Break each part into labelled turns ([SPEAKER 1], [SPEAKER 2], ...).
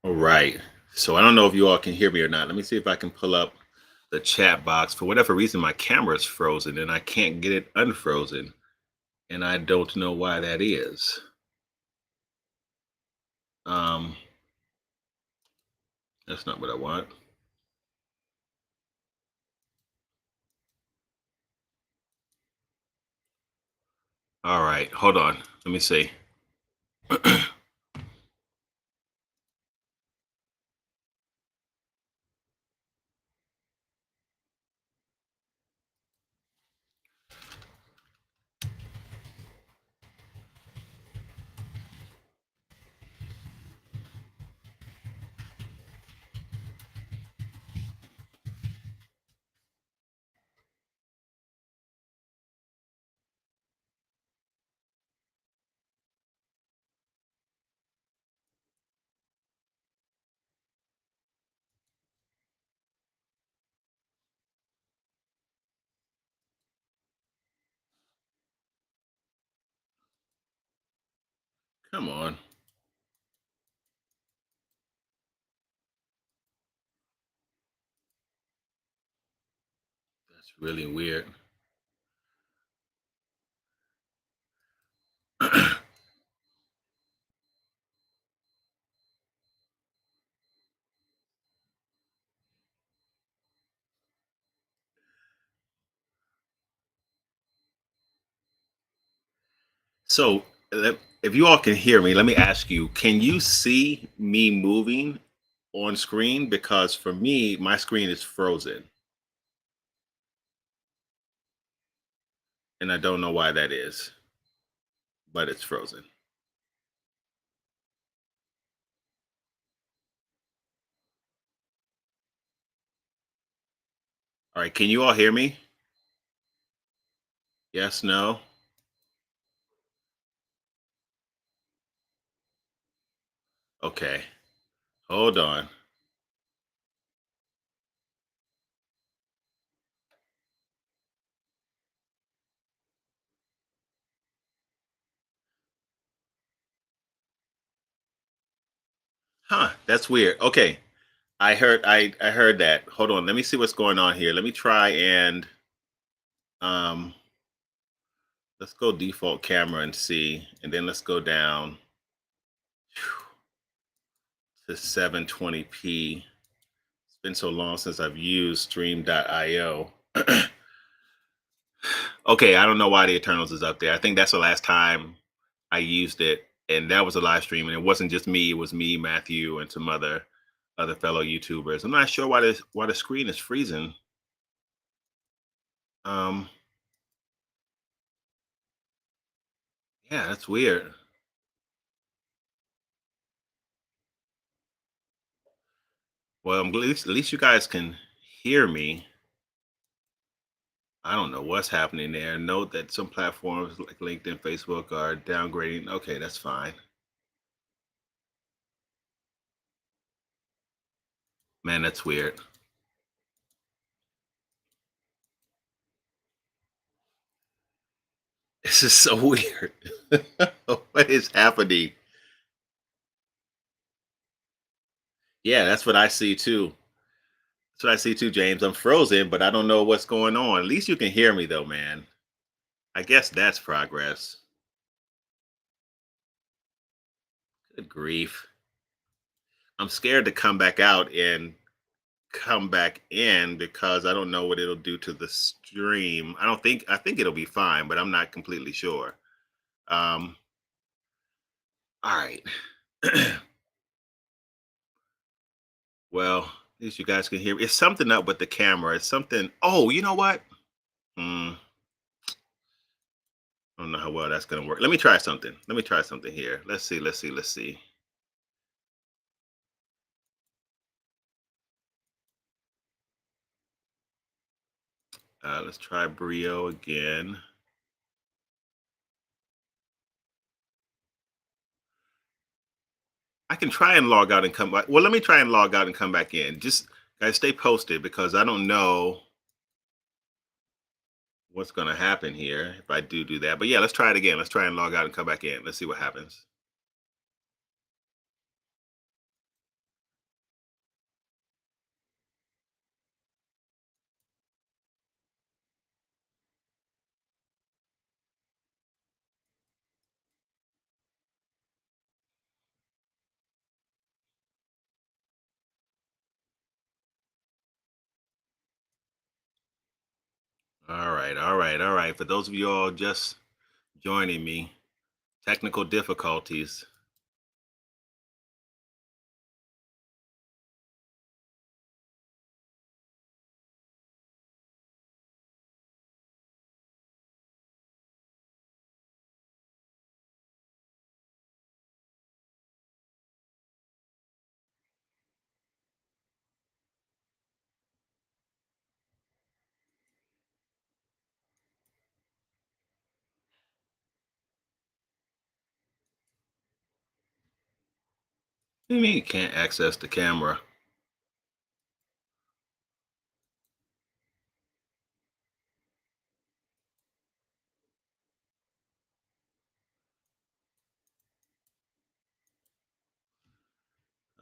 [SPEAKER 1] All right. So I don't know if you all can hear me or not. Let me see if I can pull up the chat box. For whatever reason, my camera is frozen and I can't get it unfrozen. And I don't know why that is. Um, that's not what I want. All right. Hold on. Let me see. Come on. That's really weird. So if you all can hear me, let me ask you, can you see me moving on screen? Because for me, my screen is frozen and I don't know why that is, but it's frozen. All right. Can you all hear me? Yes, no? Okay. Hold on. Huh. That's weird. Okay. I heard that. Hold on. Let me see what's going on here. Let me try and um let's go default camera and see. And then let's go down to 720p. It's been so long since I've used stream.io. Okay, I don't know why the Eternals is up there. I think that's the last time I used it, and that was a live stream, and it wasn't just me. It was me, Matthew, and some other fellow YouTubers. I'm not sure why the screen is freezing. Um, yeah, that's weird. Well, at least you guys can hear me. I don't know what's happening there. Note that some platforms like LinkedIn, Facebook are downgrading. Okay, that's fine. Man, that's weird. This is so weird. What is happening? Yeah, that's what I see too. That's what I see too, James. I'm frozen, but I don't know what's going on. At least you can hear me though, man. I guess that's progress. Good grief. I'm scared to come back out and come back in because I don't know what it'll do to the stream. I think it'll be fine, but I'm not completely sure. Um all right. Well, at least you guys can hear me. It's something up with the camera. It's something. Oh, you know what? Hmm. I don't know how well that's gonna work. Let me try something. Let me try something here. Let's see. Let's see. Let's see. Let's try Brio again. I can try and log out and come back. Well, let me try and log out and come back in. Just guys, stay posted because I don't know what's gonna happen here if I do that. But yeah, let's try it again. Let's try and log out and come back in. Let's see what happens. All right, all right, all right. For those of you all just joining me, technical difficulties. What do you mean you can't access the camera?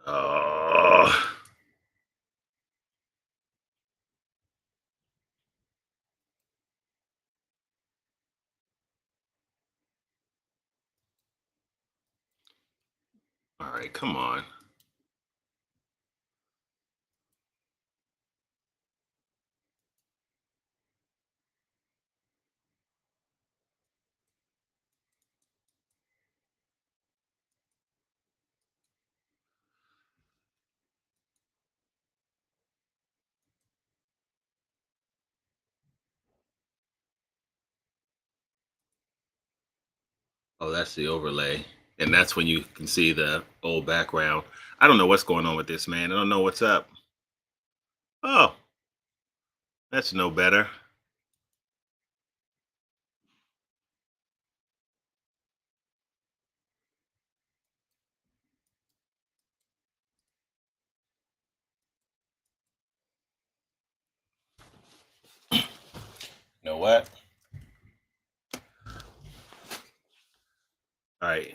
[SPEAKER 1] Oh, all right, come on. Oh, that's the overlay. And that's when you can see the old background. I don't know what's going on with this, man. I don't know what's up. Oh, that's no better. You know what? All right.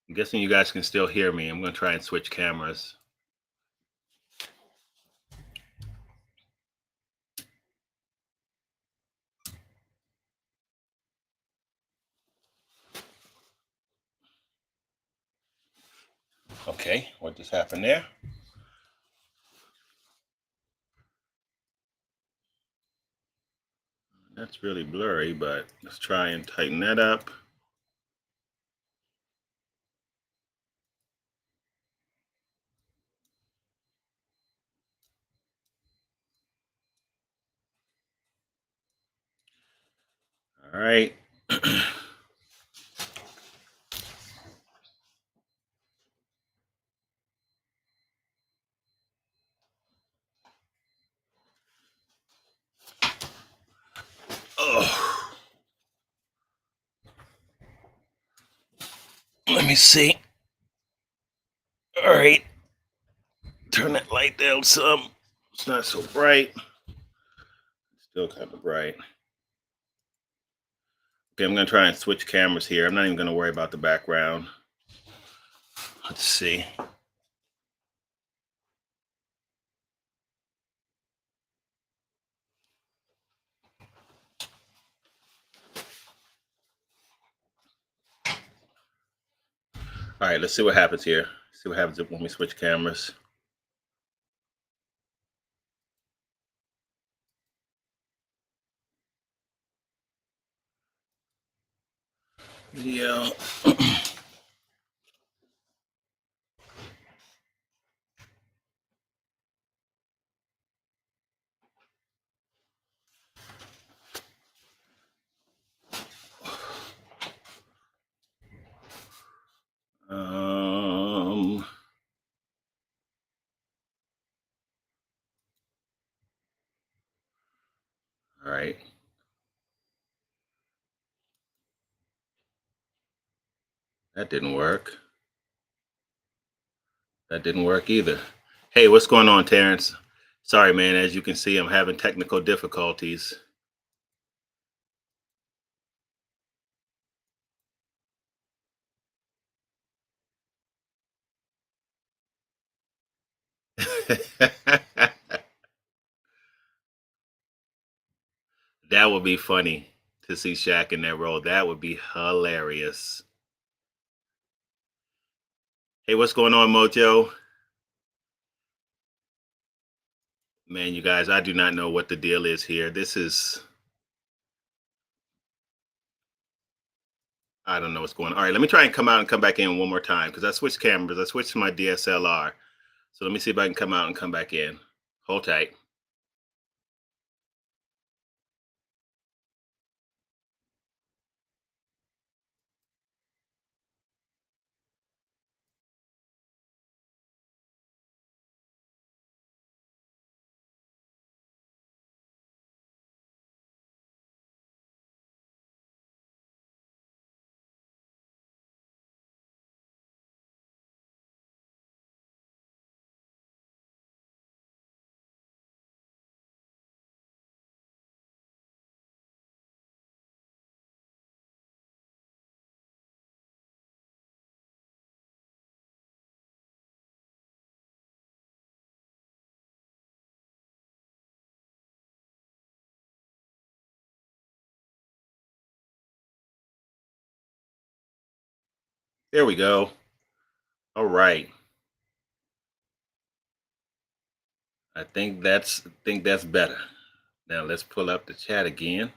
[SPEAKER 1] I'm guessing you guys can still hear me. I'm going to try and switch cameras. Okay, what just happened there? That's really blurry, but let's try and tighten that up. All right. Oh, let me see. All right. Turn that light down some. It's not so bright. Still kind of bright. Okay, I'm going to try and switch cameras here. I'm not even going to worry about the background. Let's see. All right, let's see what happens here. See what happens when we switch cameras. Video. Um, all right. That didn't work. That didn't work either. Hey, what's going on, Terrence? Sorry, man. As you can see, I'm having technical difficulties. That would be funny to see Shaq in that role. That would be hilarious. Hey, what's going on, Mojo? Man, you guys, I do not know what the deal is here. This is, I don't know what's going on. All right, let me try and come out and come back in one more time because I switched cameras. I switched to my DSLR. So let me see if I can come out and come back in. Hold tight. There we go. All right. I think that's better. Now let's pull up the chat again.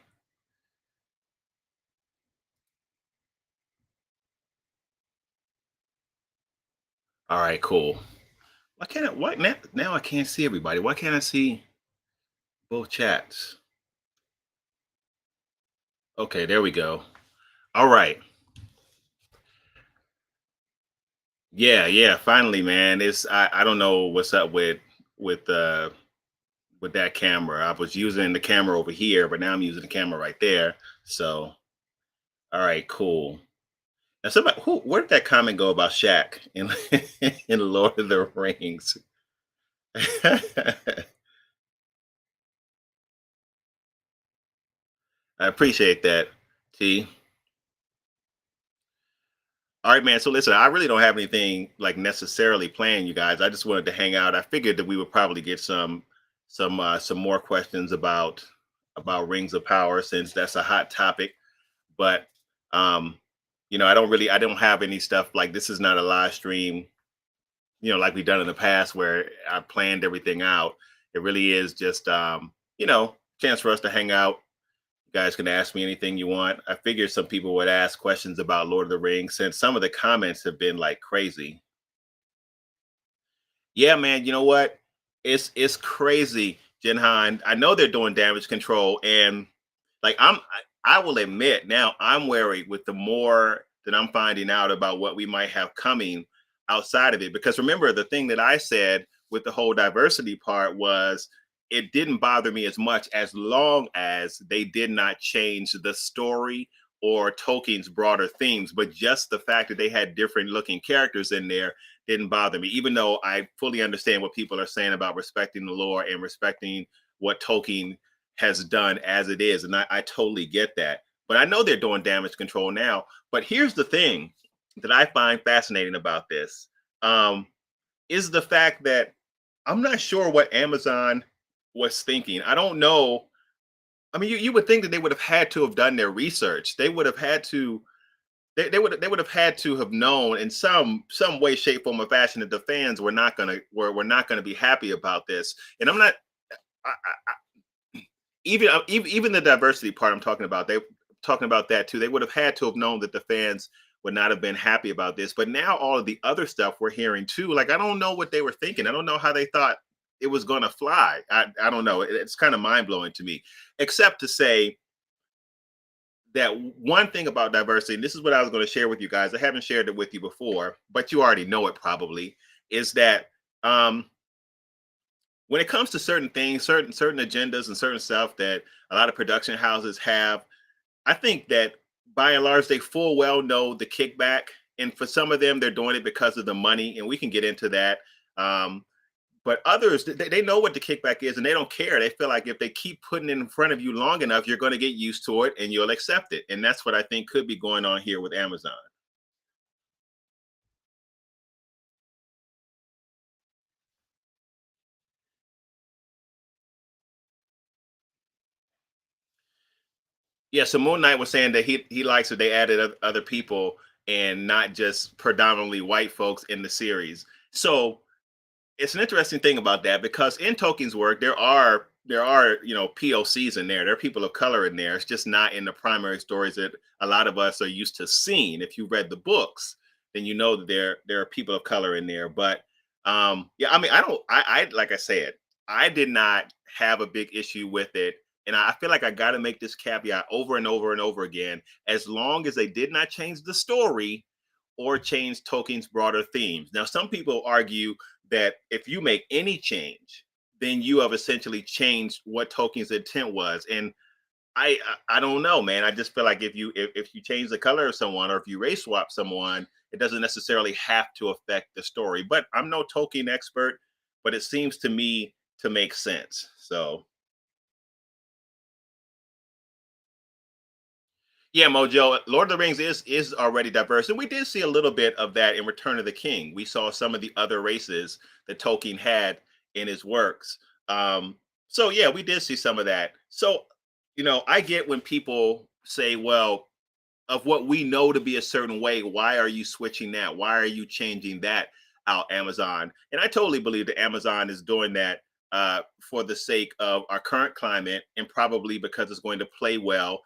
[SPEAKER 1] All right, cool. Why can't I what now I can't see everybody. Why can't I see both chats? Okay, there we go. All right. Yeah, yeah, finally, man. It's I don't know what's up with uh with that camera. I was using the camera over here, but now I'm using the camera right there. So, all right, cool. Now, somebody, where did that comment go about Shaq in in Lord of the Rings? I appreciate that, T. All right, man. So listen, I really don't have anything like necessarily planned, you guys. I just wanted to hang out. I figured that we would probably get some more questions about Rings of Power since that's a hot topic. But um, I don't have any stuff like this is not a live stream, like we've done in the past where I planned everything out. It really is just chance for us to hang out. You guys can ask me anything you want. I figured some people would ask questions about Lord of the Rings since some of the comments have been like crazy. Yeah, man. You know what? It's crazy, Jinhan. I know they're doing damage control, and like I will admit now I'm worried with the more that I'm finding out about what we might have coming outside of it. Because remember, the thing that I said with the whole diversity part was it didn't bother me as much as long as they did not change the story or Tolkien's broader themes, but just the fact that they had different looking characters in there didn't bother me, even though I fully understand what people are saying about respecting the lore and respecting what Tolkien has done as it is. And I totally get that. But I know they're doing damage control now. But here's the thing that I find fascinating about this is the fact that I'm not sure what Amazon was thinking. I don't know. I mean, you would think that they would have had to have done their research. They would have had to they would have had to have known in some way, shape, form, or fashion that the fans were not gonna be happy about this. And I'm not even the diversity part I'm talking about. They talking about that too. They would have had to have known that the fans would not have been happy about this. But now all of the other stuff we're hearing too, like I don't know what they were thinking. I don't know how they thought it was going to fly. I don't know. It's kind of mind blowing to me, except to say that one thing about diversity, and this is what I was going to share with you guys. I haven't shared it with you before, but you already know it probably, is that when it comes to certain things, certain agendas and certain stuff that a lot of production houses have, I think that by and large they full well know the kickback, and for some of them they're doing it because of the money, and we can get into that. Um, but others they know what the kickback is, and they don't care. They feel like if they keep putting it in front of you long enough, you're going to get used to it and you'll accept it. And that's what I think could be going on here with Amazon. Yeah, so Moon Knight was saying that he likes that they added other people and not just predominantly white folks in the series. So It's an interesting thing about that because in Tolkien's work there are POCs in there. There are people of color in there. It's just not in the primary stories that a lot of us are used to seeing. If you read the books, then you know that there are people of color in there. But yeah, I mean, I don't. I like I said, I did not have a big issue with it, and I feel like I got to make this caveat over and over and over again. As long as they did not change the story or change Tolkien's broader themes. Now, some people argue that if you make any change, then you have essentially changed what Tolkien's intent was. And I don't know, man. I just feel like if you change the color of someone or if you race swap someone, it doesn't necessarily have to affect the story. But I'm no Tolkien expert, but it seems to me to make sense. So yeah, Mojo, Lord of the Rings is already diverse, and we did see a little bit of that in Return of the King. We saw some of the other races that Tolkien had in his works. So yeah, we did see some of that. So I get when people say, "Well, of what we know to be a certain way, why are you switching that? Why are you changing that out, Amazon?" And I totally believe that Amazon is doing that for the sake of our current climate and probably because it's going to play well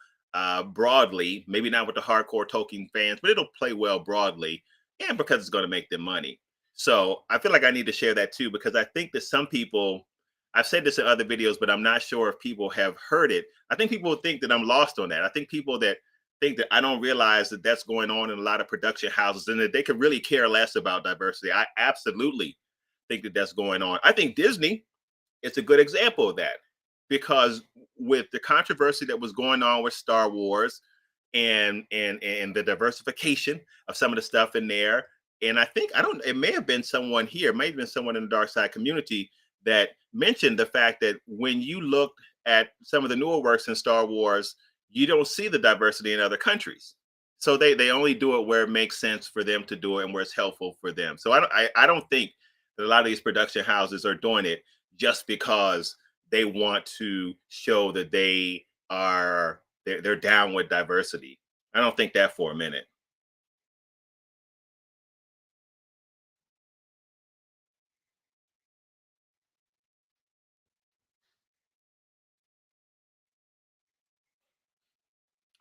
[SPEAKER 1] broadly, maybe not with the hardcore Tolkien fans, but it'll play well broadly and because it's going to make them money. So I feel like I need to share that too because I think that some people, I've said this in other videos, but I'm not sure if people have heard it. I think people think that I'm lost on that. I think people that think that I don't realize that that's going on in a lot of production houses and that they could really care less about diversity. I absolutely think that that's going on. I think Disney is a good example of that because with the controversy that was going on with Star Wars and the diversification of some of the stuff in there, and I think I don't. It may have been someone here, it may have been someone in the dark side community that mentioned the fact that when you look at some of the newer works in Star Wars, you don't see the diversity in other countries. So they only do it where it makes sense for them to do it and where it's helpful for them. So I don't think that a lot of these production houses are doing it just because they want to show that they're down with diversity. I don't think that for a minute.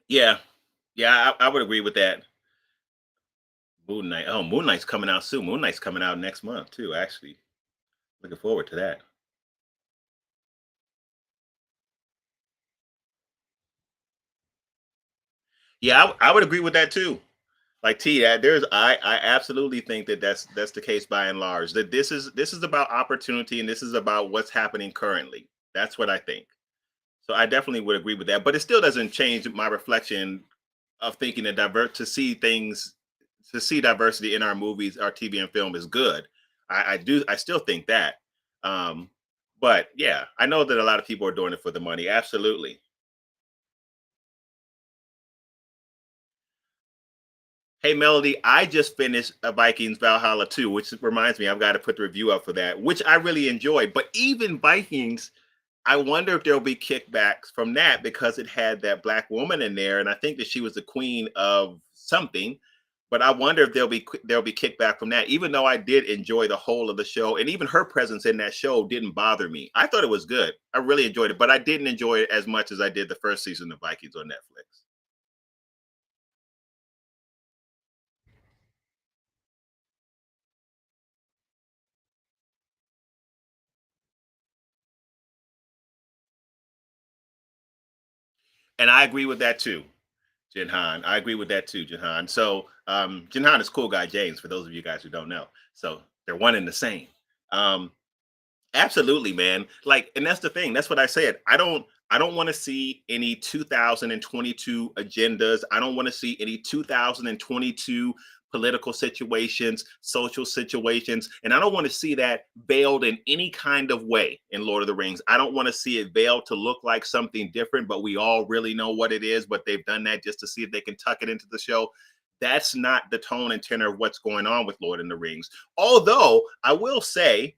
[SPEAKER 1] Yeah, yeah, I would agree with that. Moon Knight. Oh, Moon Knight's coming out soon. Moon Knight's coming out next month too. Actually, looking forward to that. Yeah, I would agree with that too. Like T, I absolutely think that that's the case by and large. That this is about opportunity and this is about what's happening currently. That's what I think. So I definitely would agree with that. But it still doesn't change my reflection of thinking that to see diversity in our movies, our TV and film is good. I still think that. Um, but yeah, I know that a lot of people are doing it for the money. Absolutely. Hey Melody, I just finished a Vikings Valhalla 2, which reminds me I've got to put the review up for that, which I really enjoyed. But even Vikings, I wonder if there'll be kickbacks from that because it had that black woman in there, and I think that she was the queen of something. But I wonder if there'll be kickback from that, even though I did enjoy the whole of the show, and even her presence in that show didn't bother me. I thought it was good. I really enjoyed it, but I didn't enjoy it as much as I did the first season of Vikings on Netflix. And I agree with that too. Jinhan. I agree with that too, Jinhan. So Jinhan is cool guy James, for those of you guys who don't know. So they're one and the same. Um, Absolutely, man. Like, and that's the thing. That's what I said. I don't want to see any 2022 agendas. I don't want to see any 2022 political situations, social situations, and I don't want to see that veiled in any kind of way in Lord of the Rings. I don't want to see it veiled to look like something different, but we all really know what it is, but they've done that just to see if they can tuck it into the show. That's not the tone and tenor of what's going on with Lord of the Rings. Although I will say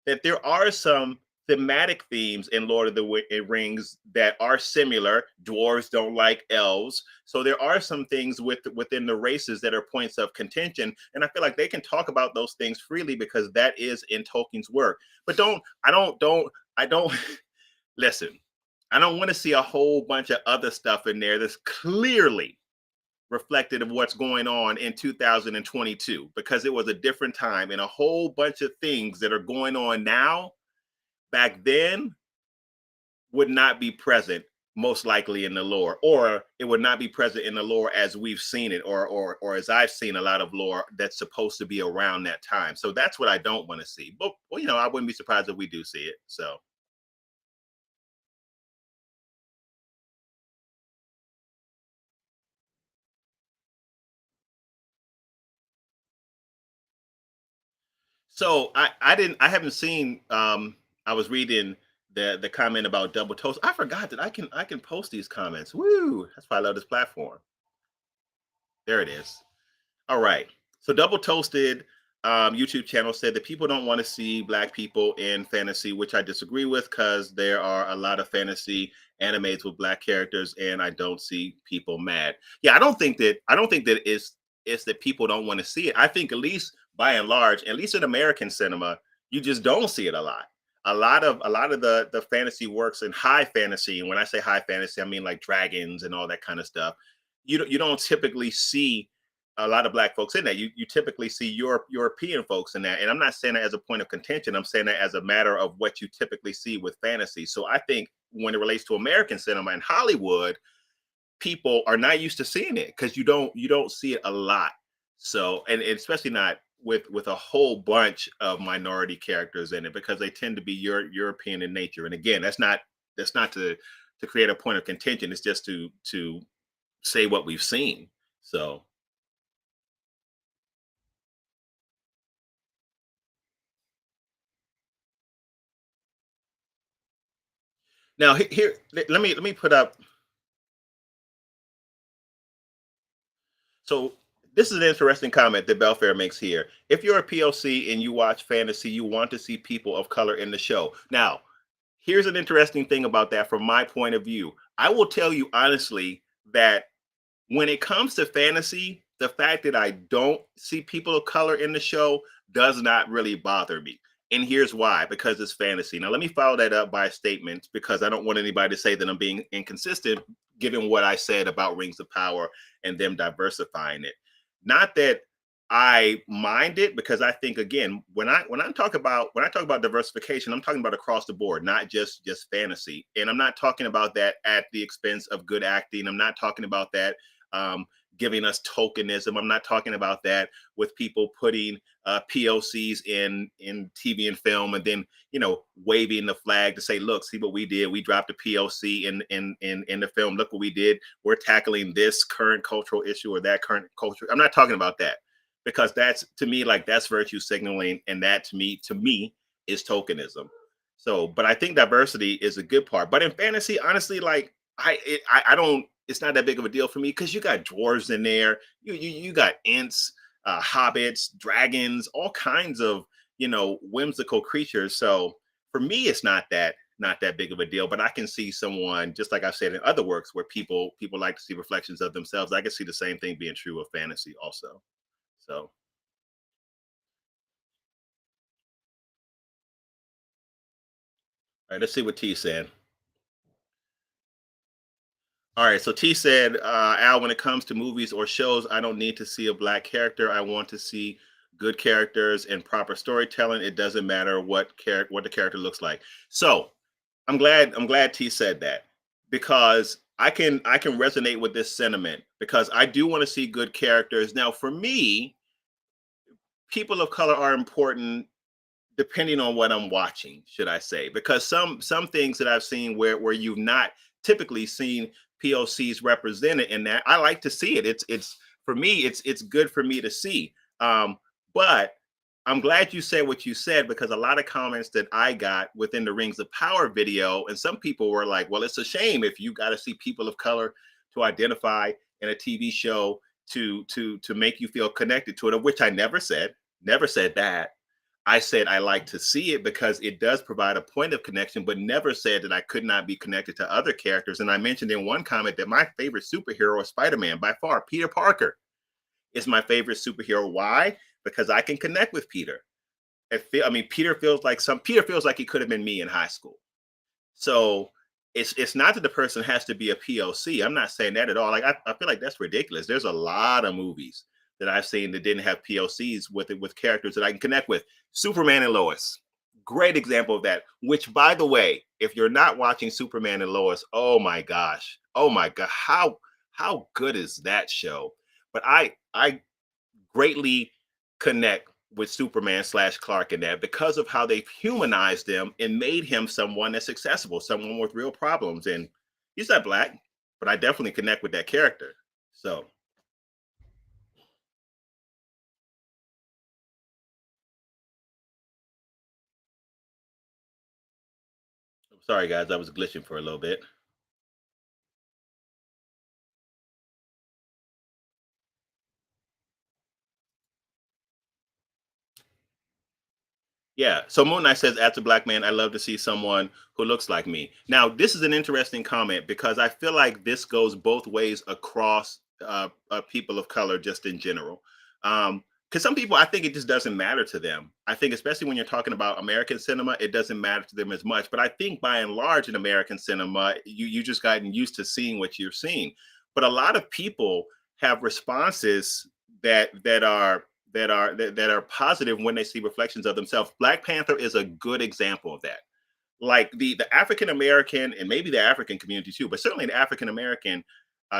[SPEAKER 1] that there are some thematic themes in Lord of the Rings that are similar. Dwarves don't like elves, so there are some things within the races that are points of contention, and I feel like they can talk about those things freely because that is in Tolkien's work. But I don't listen. I don't want to see a whole bunch of other stuff in there that's clearly reflected of what's going on in 2022 because it was a different time and a whole bunch of things that are going on now back then would not be present most likely in the lore, or it would not be present in the lore as we've seen it, or as I've seen a lot of lore that's supposed to be around that time. So that's what I don't want to see. But well, I wouldn't be surprised if we do see it. So I haven't seen I was reading the comment about double toast. I forgot that I can post these comments. Woo! That's why I love this platform. There it is. All right. So Double Toasted YouTube channel said that people don't want to see black people in fantasy, which I disagree with because there are a lot of fantasy animes with black characters, and I don't see people mad. Yeah, I don't think that it's that people don't want to see it. I think at least by and large, at least in American cinema, you just don't see it a lot. A lot of the fantasy works in high fantasy, and when I say high fantasy, I mean like dragons and all that kind of stuff. You don't typically see a lot of black folks in that. You typically see European folks in that. And I'm not saying that as a point of contention. I'm saying that as a matter of what you typically see with fantasy. So I think when it relates to American cinema and Hollywood, people are not used to seeing it because you don't see it a lot. So and especially not with a whole bunch of minority characters in it because they tend to be European in nature. And again, that's not to create a point of contention. It's just to say what we've seen. So now here, let me put up. So this is an interesting comment that Belfair makes here. If you're a POC and you watch fantasy, you want to see people of color in the show. Now, here's an interesting thing about that from my point of view. I will tell you honestly that when it comes to fantasy, the fact that I don't see people of color in the show does not really bother me. And here's why, because it's fantasy. Now, let me follow that up by a statement because I don't want anybody to say that I'm being inconsistent given what I said about Rings of Power and them diversifying it. Not that I mind it because I think again, when I talk about diversification, I'm talking about across the board, not just fantasy. And I'm not talking about that at the expense of good acting. I'm not talking about that um, giving us tokenism. I'm not talking about that with people putting POCs in TV and film, and then waving the flag to say, "Look, see what we did. We dropped a POC in the film. Look what we did. We're tackling this current cultural issue or that current culture." I'm not talking about that because that's to me like that's virtue signaling, and that to me is tokenism. So, but I think diversity is a good part. But in fantasy, honestly, like I don't. It's not that big of a deal for me because you got dwarves in there. You got ents, hobbits, dragons, all kinds of whimsical creatures. So for me, it's not that big of a deal. But I can see someone just like I've said in other works where people like to see reflections of themselves. I can see the same thing being true of fantasy also. So all right, let's see what T said. All right, so T said, Al, when it comes to movies or shows, I don't need to see a black character. I want to see good characters and proper storytelling. It doesn't matter what the character looks like. So I'm glad T said that because I can resonate with this sentiment because I do want to see good characters. Now, for me, people of color are important depending on what I'm watching, should I say? Because some things that I've seen where you've not typically seen POCs represented in that, I like to see it. It's for me, it's good for me to see. But I'm glad you said what you said because a lot of comments that I got within the Rings of Power video, and some people were like, "Well, it's a shame if you got to see people of color to identify in a TV show to make you feel connected to it," which I never said that. I said I like to see it because it does provide a point of connection, but never said that I could not be connected to other characters. And I mentioned in one comment that my favorite superhero is Spider-Man by far. Peter Parker is my favorite superhero. Why? Because I can connect with Peter. I mean, Peter feels like he could have been me in high school. So it's not that the person has to be a POC. I'm not saying that at all. Like I feel like that's ridiculous. There's a lot of movies that I've seen that didn't have POCs with it with characters that I can connect with. Superman and Lois. Great example of that. Which, by the way, if you're not watching Superman and Lois, oh my gosh, oh my god, how good is that show? But I greatly connect with Superman slash Clark in that because of how they've humanized them and made him someone that's accessible, someone with real problems. And he's not black, but I definitely connect with that character. So sorry guys, I was glitching for a little bit. Yeah. So Moon Knight says, as a black man, I love to see someone who looks like me. Now, this is an interesting comment because I feel like this goes both ways across people of color, just in general. Because some people, I think it just doesn't matter to them. I think, especially when you're talking about American cinema, it doesn't matter to them as much. But I think by and large in American cinema, you just gotten used to seeing what you're seeing. But a lot of people have responses that are positive when they see reflections of themselves. Black Panther is a good example of that. Like the African American and maybe the African community too, but certainly the African American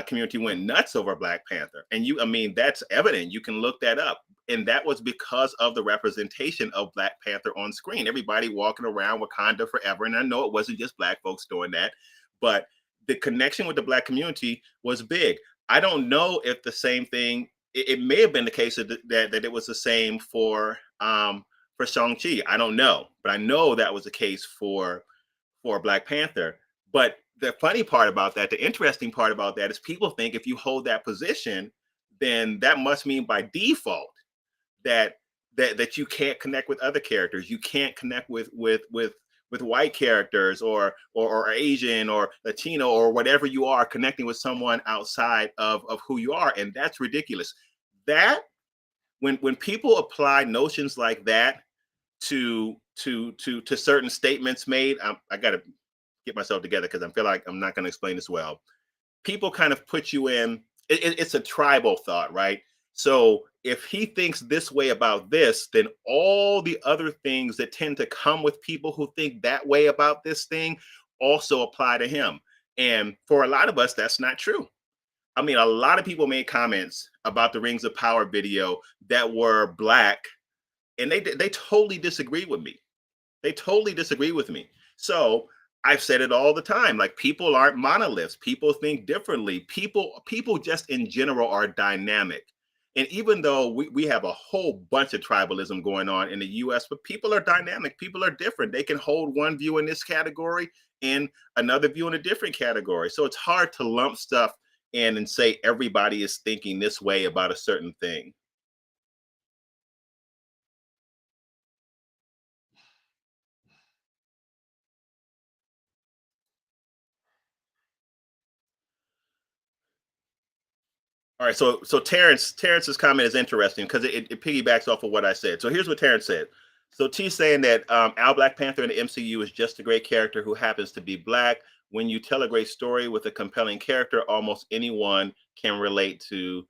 [SPEAKER 1] community went nuts over Black Panther, and I mean, that's evident. You can look that up, and that was because of the representation of Black Panther on screen. Everybody walking around Wakanda forever, and I know it wasn't just Black folks doing that, but the connection with the Black community was big. I don't know if the same thing. It may have been the case that it was the same for Shang Chi. I don't know, but I know that was the case for Black Panther. But the funny part about that, the interesting part about that, is people think if you hold that position, then that must mean by default that that you can't connect with other characters. You can't connect with white characters or Asian or Latino or whatever you are, connecting with someone outside of who you are, and that's ridiculous. That when people apply notions like that to certain statements made, I got to get myself together because I feel like I'm not going to explain this well. People kind of put you in. It's a tribal thought, right? So if he thinks this way about this, then all the other things that tend to come with people who think that way about this thing also apply to him. And for a lot of us, that's not true. I mean, a lot of people made comments about the Rings of Power video that were black, and they totally disagree with me. They totally disagree with me. So I've said it all the time. Like, people aren't monoliths. People think differently. People just in general are dynamic. And even though we have a whole bunch of tribalism going on in the US, but people are dynamic. People are different. They can hold one view in this category and another view in a different category. So it's hard to lump stuff in and say everybody is thinking this way about a certain thing. All right, so Terrence's comment is interesting because it piggybacks off of what I said. So here's what Terrence said. So T's saying that Al Black Panther in the MCU is just a great character who happens to be black. When you tell a great story with a compelling character, almost anyone can relate to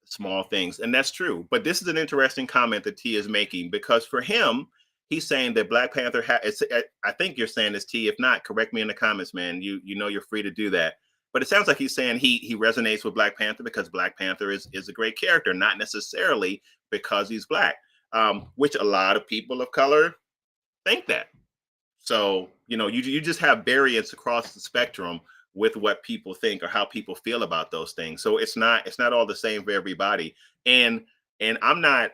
[SPEAKER 1] small things, and that's true. But this is an interesting comment that T is making because for him, he's saying that Black Panther. I think you're saying this, T. If not, correct me in the comments, man. You know you're free to do that. But it sounds like he's saying he resonates with Black Panther because Black Panther is a great character, not necessarily because he's black, which a lot of people of color think that. So, you just have variance across the spectrum with what people think or how people feel about those things. So it's not all the same for everybody. And I'm not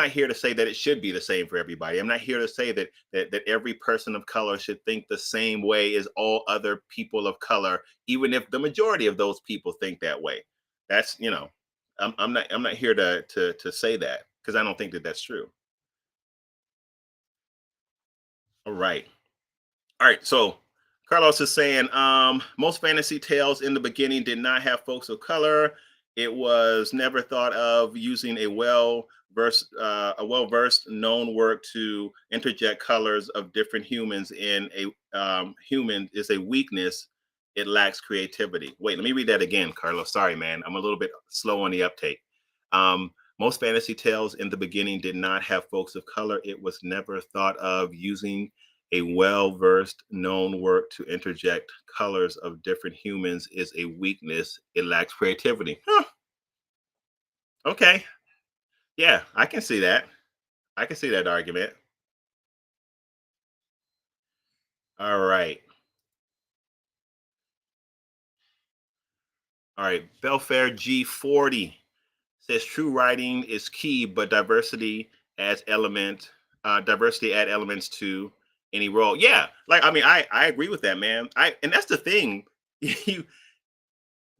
[SPEAKER 1] here to say that it should be the same for everybody. I'm not here to say that every person of color should think the same way as all other people of color, even if the majority of those people think that way. That's, I'm not here to say that because I don't think that that's true. All right. All right. So Carlos is saying most fantasy tales in the beginning did not have folks of color. It was never thought of using a well versed known work to interject colors of different humans in a human is a weakness. It lacks creativity. Wait, let me read that again, Carlos. Sorry, man. I'm a little bit slow on the uptake. Most fantasy tales in the beginning did not have folks of color. It was never thought of using a well versed known work to interject colors of different humans is a weakness. It lacks creativity. Huh, okay. Yeah, I can see that. I can see that argument. All right. All right. Belfair G40 says true writing is key, but diversity add elements to any role. Yeah. Like, I mean, I agree with that, man. And that's the thing. You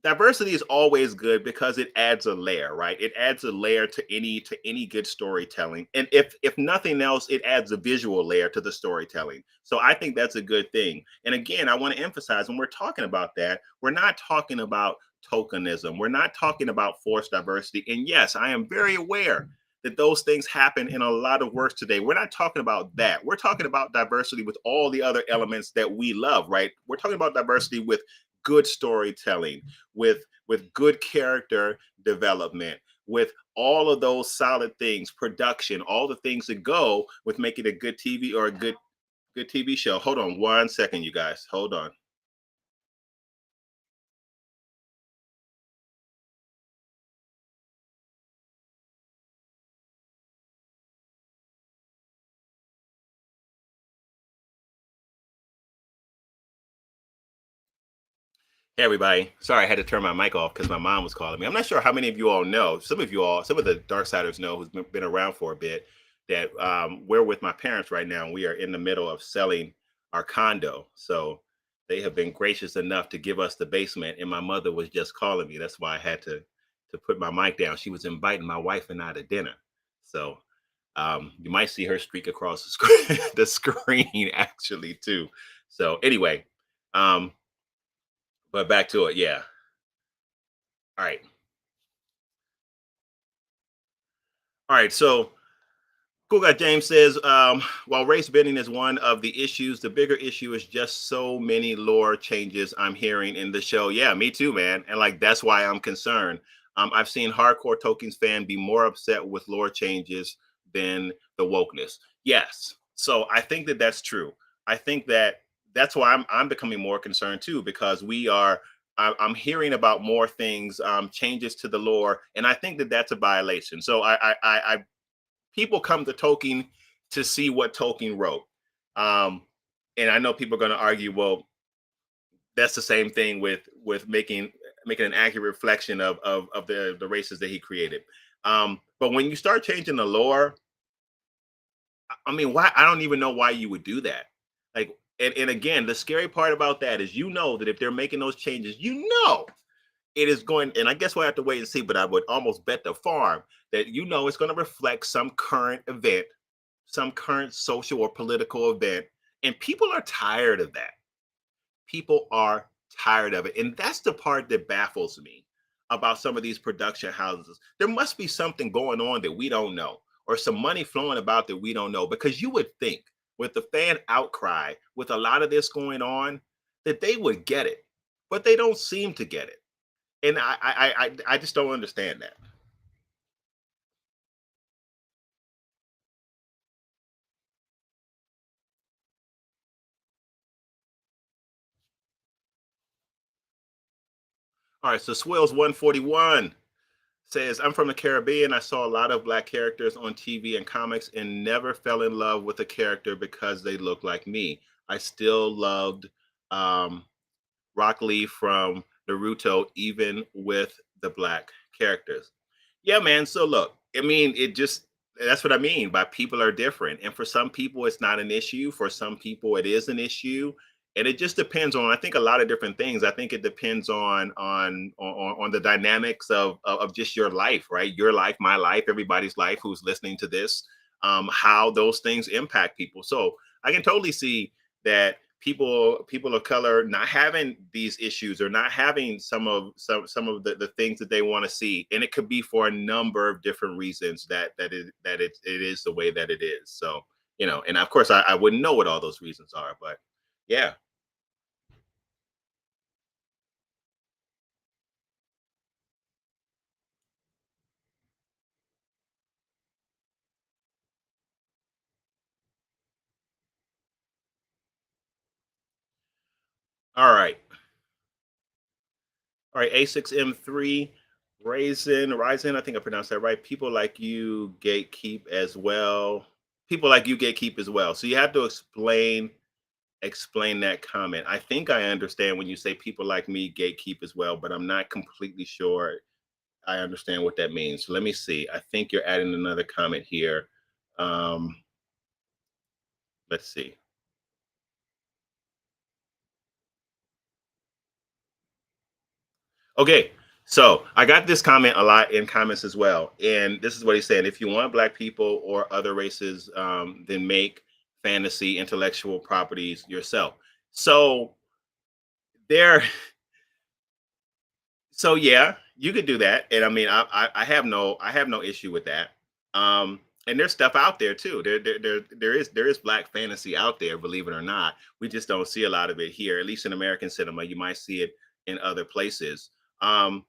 [SPEAKER 1] diversity is always good because it adds a layer, right? It adds a layer to any good storytelling, and if nothing else, it adds a visual layer to the storytelling. So I think that's a good thing. And again, I want to emphasize when we're talking about that, we're not talking about tokenism, we're not talking about forced diversity. And yes, I am very aware that those things happen in a lot of works today. We're not talking about that. We're talking about diversity with all the other elements that we love, right? We're talking about diversity with good storytelling, with good character development, with all of those solid things, production, all the things that go with making a good TV or a good TV show. Hold on 1 second, you guys. Hold on. Hey everybody. Sorry, I had to turn my mic off because my mom was calling me. I'm not sure how many of you all know. Some of the Darksiders know who's been around for a bit that we're with my parents right now. And we are in the middle of selling our condo. So they have been gracious enough to give us the basement. And my mother was just calling me. That's why I had to put my mic down. She was inviting my wife and I to dinner. So you might see her streak across the screen actually too. So anyway, um, but back to it. Yeah. All right. All right. So Cool Guy James says, while race bending is one of the issues, the bigger issue is just so many lore changes I'm hearing in the show. Yeah, me too, man. And like that's why I'm concerned. I've seen hardcore Tolkien's fan be more upset with lore changes than the wokeness. Yes. So I think that that's true. I think that that's why I'm becoming more concerned too, because I'm hearing about more things, changes to the lore, and I think that that's a violation. So I people come to Tolkien to see what Tolkien wrote. Um, and I know people are going to argue, well, that's the same thing with making an accurate reflection of the races that he created. But when you start changing the lore, I mean, why? I don't even know why you would do that. Like, and again, the scary part about that is you know that if they're making those changes, you know it is going, and I guess we'll have to wait and see, but I would almost bet the farm that you know it's going to reflect some current event, some current social or political event, and people are tired of that. People are tired of it. And that's the part that baffles me about some of these production houses. There must be something going on that we don't know, or some money flowing about that we don't know, because you would think with the fan outcry, with a lot of this going on, that they would get it, but they don't seem to get it. And I just don't understand that. All right, so Swills 141 says, I'm from the Caribbean. I saw a lot of black characters on TV and comics and never fell in love with a character because they look like me. I still loved um, Rock Lee from Naruto, even with the black characters. Yeah, man. So look, I mean, it just that's what I mean by people are different. And for some people, it's not an issue. For some people, it is an issue. And it just depends on, I think, a lot of different things. I think it depends on the dynamics of just your life, right? Your life, my life, everybody's life who's listening to this, how those things impact people. So I can totally see that people of color not having these issues or not having some of the things that they want to see, and it could be for a number of different reasons that it is the way that it is. So and of course I wouldn't know what all those reasons are, but yeah. All right. All right, A6M3, Ryzen, I think I pronounced that right. People like you gatekeep as well. People like you gatekeep as well. So you have to explain that comment. I think I understand when you say people like me gatekeep as well, but I'm not completely sure I understand what that means. So let me see. I think you're adding another comment here. Um, let's see. Okay, so I got this comment a lot in comments as well, and this is what he's saying: if you want black people or other races, then make fantasy intellectual properties yourself. So there, so yeah, you could do that, and I mean, I have no issue with that. And there's stuff out there too. There is black fantasy out there, believe it or not. We just don't see a lot of it here, at least in American cinema. You might see it in other places. Um,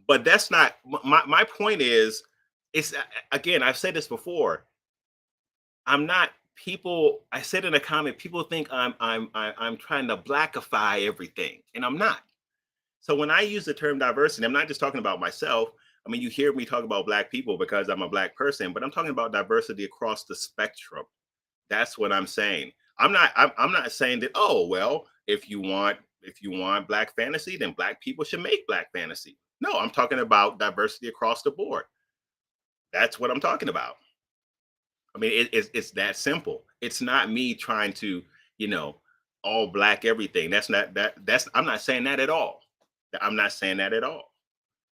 [SPEAKER 1] but that's not my point is it's again, I've said this before. I'm not people I said in a comment, people think I'm trying to blackify everything, and I'm not. So when I use the term diversity, I'm not just talking about myself. I mean, you hear me talk about black people because I'm a black person, but I'm talking about diversity across the spectrum. That's what I'm saying. I'm not saying that, oh, well, if you want black fantasy, then black people should make black fantasy. No, I'm talking about diversity across the board. That's what I'm talking about. I mean, it's that simple. It's not me trying to, you know, all black everything. That's I'm not saying that at all. I'm not saying that at all.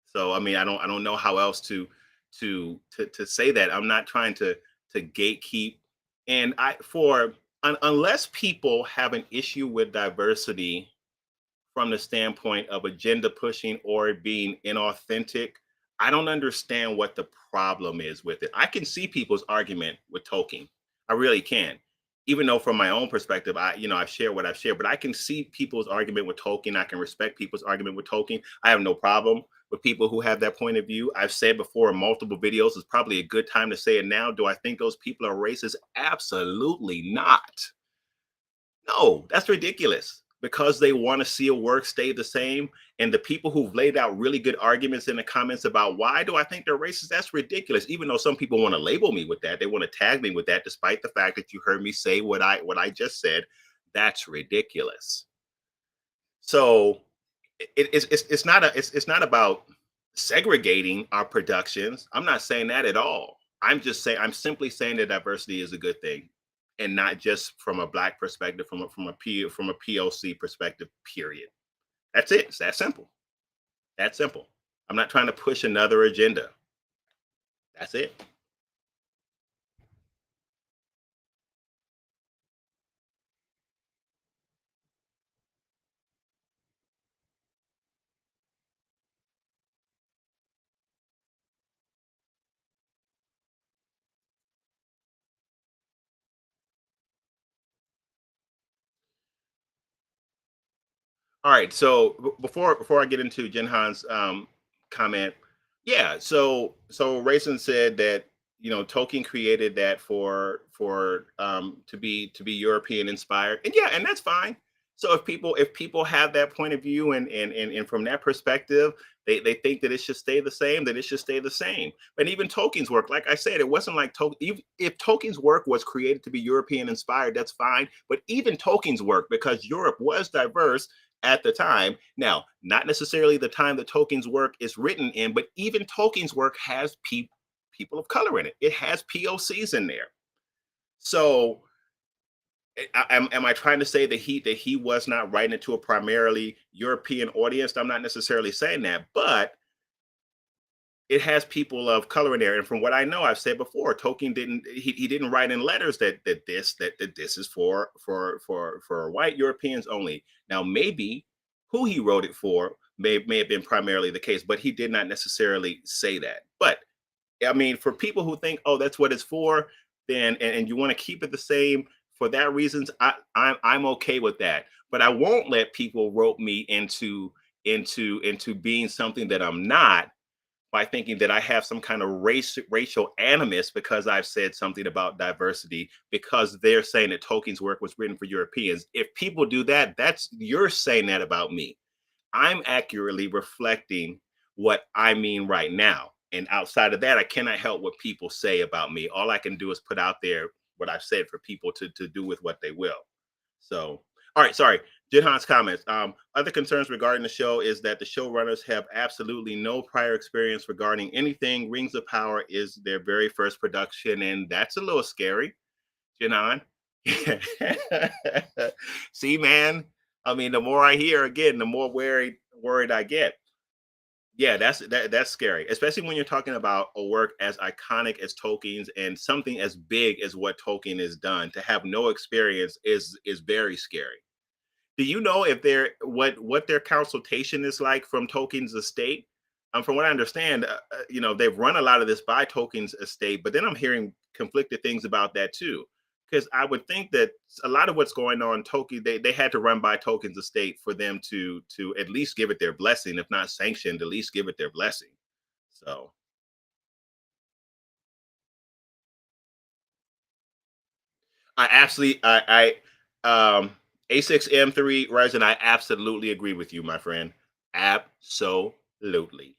[SPEAKER 1] So I mean, I don't know how else to say that. I'm not trying to gatekeep. And I for unless people have an issue with diversity from the standpoint of agenda pushing or it being inauthentic, I don't understand what the problem is with it. I can see people's argument with Tolkien. I really can. Even though from my own perspective, I've shared what I've shared, but I can see people's argument with Tolkien. I can respect people's argument with Tolkien. I have no problem with people who have that point of view. I've said before in multiple videos, it's probably a good time to say it now. Do I think those people are racist? Absolutely not. No, that's ridiculous because they want to see a work stay the same. And the people who've laid out really good arguments in the comments about why do I think they're racist, that's ridiculous. Even though some people want to label me with that, they want to tag me with that, despite the fact that you heard me say what I just said. That's ridiculous. So it's not it's not about segregating our productions. I'm not saying that at all. I'm simply saying that diversity is a good thing, and not just from a black perspective, from a POC perspective. Period. That's it. It's that simple. That simple. I'm not trying to push another agenda. That's it. All right. So before I get into Jinhan's comment, yeah. So Raisin said that Tolkien created that for to be European inspired, and yeah, and that's fine. So if people have that point of view and from that perspective, they think that it should stay the same, that it should stay the same. But even Tolkien's work, like I said, it wasn't like Tolkien. If Tolkien's work was created to be European inspired, that's fine. But even Tolkien's work, because Europe was diverse at the time. Now, not necessarily the time that Tolkien's work is written in, but even Tolkien's work has people of color in it. It has POCs in there. So, am I trying to say that he was not writing it to a primarily European audience? I'm not necessarily saying that, but it has people of color in there. And from what I know, I've said before, Tolkien didn't he didn't write in letters that this is for white Europeans only. Now maybe who he wrote it for may have been primarily the case, but he did not necessarily say that. But I mean, for people who think, oh, that's what it's for, then and you want to keep it the same for that reasons, I'm okay with that. But I won't let people rope me into being something that I'm not by thinking that I have some kind of racial animus because I've said something about diversity because they're saying that Tolkien's work was written for Europeans. If people do that, that's you're saying that about me. I'm accurately reflecting what I mean right now. And outside of that, I cannot help what people say about me. All I can do is put out there what I've said for people to do with what they will. So, all right, sorry. Jinhan's comments. Other concerns regarding the show is that the showrunners have absolutely no prior experience regarding anything. Rings of Power is their very first production, and that's a little scary, Jinhan. See, man. I mean, the more I hear again, the more worried I get. Yeah, that's scary, especially when you're talking about a work as iconic as Tolkien's and something as big as what Tolkien has done. To have no experience is very scary. Do you know if they're what their consultation is like from Tolkien's estate? From what I understand, they've run a lot of this by Tolkien's estate, but then I'm hearing conflicted things about that too. Because I would think that a lot of what's going on, Tolkien, they had to run by Tolkien's estate for them to at least give it their blessing, if not sanctioned, at least give it their blessing. So I absolutely A6M3 Ryzen, I absolutely agree with you, my friend. Absolutely.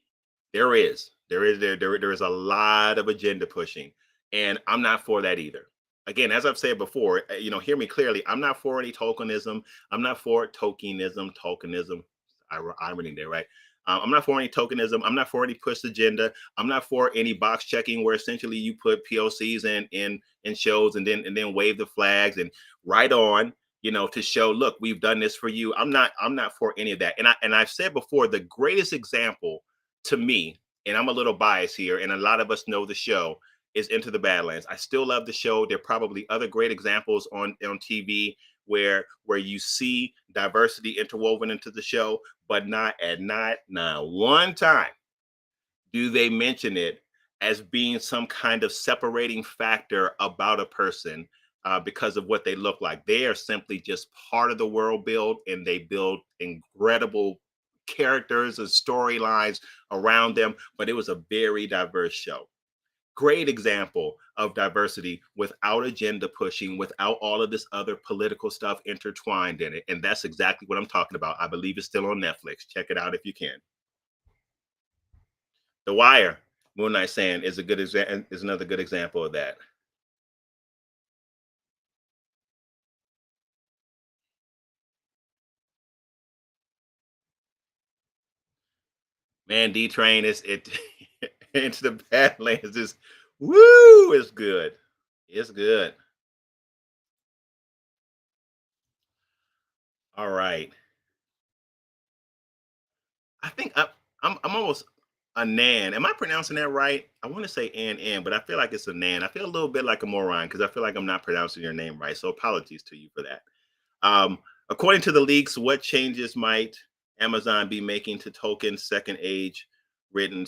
[SPEAKER 1] There is a lot of agenda pushing, and I'm not for that either. Again, as I've said before, hear me clearly. I'm not for any tokenism. I'm not for tokenism. Irony there, right? I'm not for any tokenism. I'm not for any push agenda. I'm not for any box checking where essentially you put POCs in shows and then wave the flags and write on, to show, look, we've done this for you. I'm not for any of that. And I've said before, the greatest example to me, and I'm a little biased here, and a lot of us know the show, is Into the Badlands. I still love the show. There are probably other great examples on TV where you see diversity interwoven into the show, but not one time do they mention it as being some kind of separating factor about a person because of what they look like. They are simply just part of the world build, and they build incredible characters and storylines around them. But it was a very diverse show. Great example of diversity without agenda pushing, without all of this other political stuff intertwined in it. And that's exactly what I'm talking about. I believe it's still on Netflix. Check it out if you can. The Wire, Moon Knight saying, is another good example of that. Man, D Train is it into the Badlands is woo, it's good. It's good. All right. I think I'm almost a Nan. Am I pronouncing that right? I want to say N, but I feel like it's a Nan. I feel a little bit like a moron because I feel like I'm not pronouncing your name right. So apologies to you for that. Um, According to the leaks, what changes might Amazon be making to Tolkien's Second Age written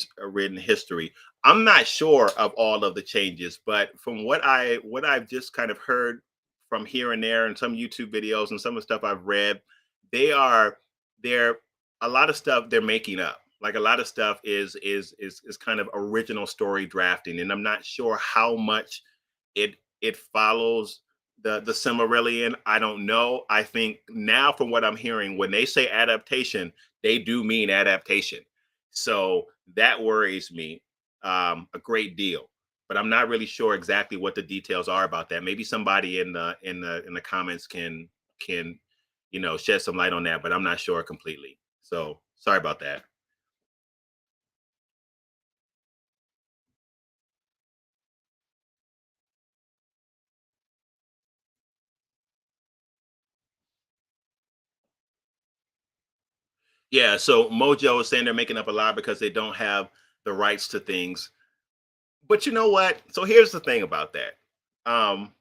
[SPEAKER 1] history? I'm not sure of all of the changes, but from what I've just kind of heard from here and there, and some YouTube videos and some of the stuff I've read, they are they're a lot of stuff they're making up. Like a lot of stuff is kind of original story drafting, and I'm not sure how much it follows the Silmarillion. I don't know. I think now, from what I'm hearing, when they say adaptation, they do mean adaptation. So that worries me a great deal. But I'm not really sure exactly what the details are about that. Maybe somebody in the comments can shed some light on that. But I'm not sure completely. So sorry about that. Yeah, so Mojo is saying they're making up a lot because they don't have the rights to things. But you know what? So here's the thing about that. Um,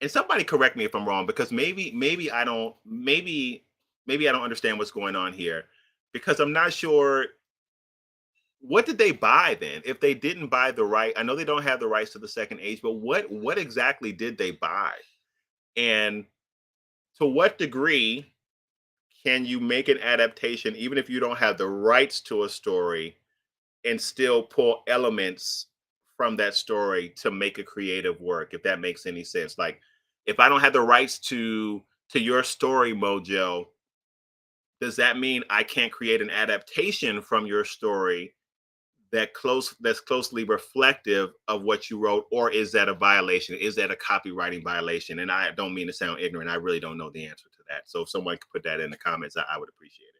[SPEAKER 1] and somebody correct me if I'm wrong, because maybe I don't understand what's going on here, because I'm not sure what did they buy then. If they didn't buy the right, I know they don't have the rights to the second age, but what exactly did they buy? And to what degree can you make an adaptation even if you don't have the rights to a story and still pull elements from that story to make a creative work, if that makes any sense? Like, if I don't have the rights to your story, Mojo, does that mean I can't create an adaptation from your story that's closely reflective of what you wrote? Or is that a violation? Is that a copywriting violation? And I don't mean to sound ignorant, I really don't know the answer to that. So if someone could put that in the comments, I would appreciate it.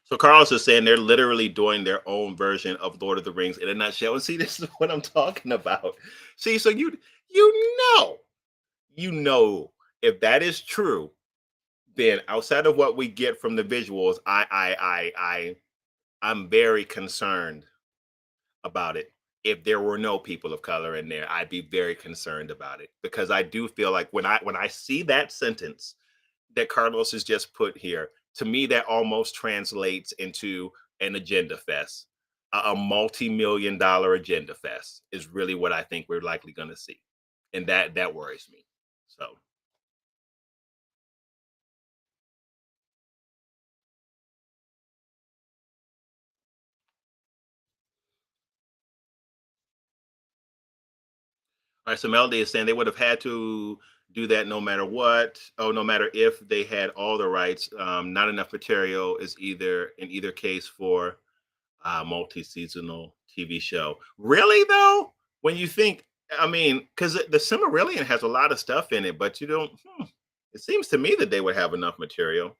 [SPEAKER 1] So Carlos is saying they're literally doing their own version of Lord of the Rings in a nutshell. And see, this is what I'm talking about. See, so you you know, if that is true, then outside of what we get from the visuals, I'm very concerned about it. If there were no people of color in there, I'd be very concerned about it, because I do feel like when I see that sentence that Carlos has just put here, to me that almost translates into an agenda fest. A multi-million dollar agenda fest is really what I think we're likely going to see. And that worries me. So, all right, so Melody is saying they would have had to do that no matter what. Oh, no matter if they had all the rights. Not enough material is either in either case for multi-seasonal TV show. Really though, when you think, I mean, because the Cimmerillion has a lot of stuff in it, but you don't. It seems to me that they would have enough material.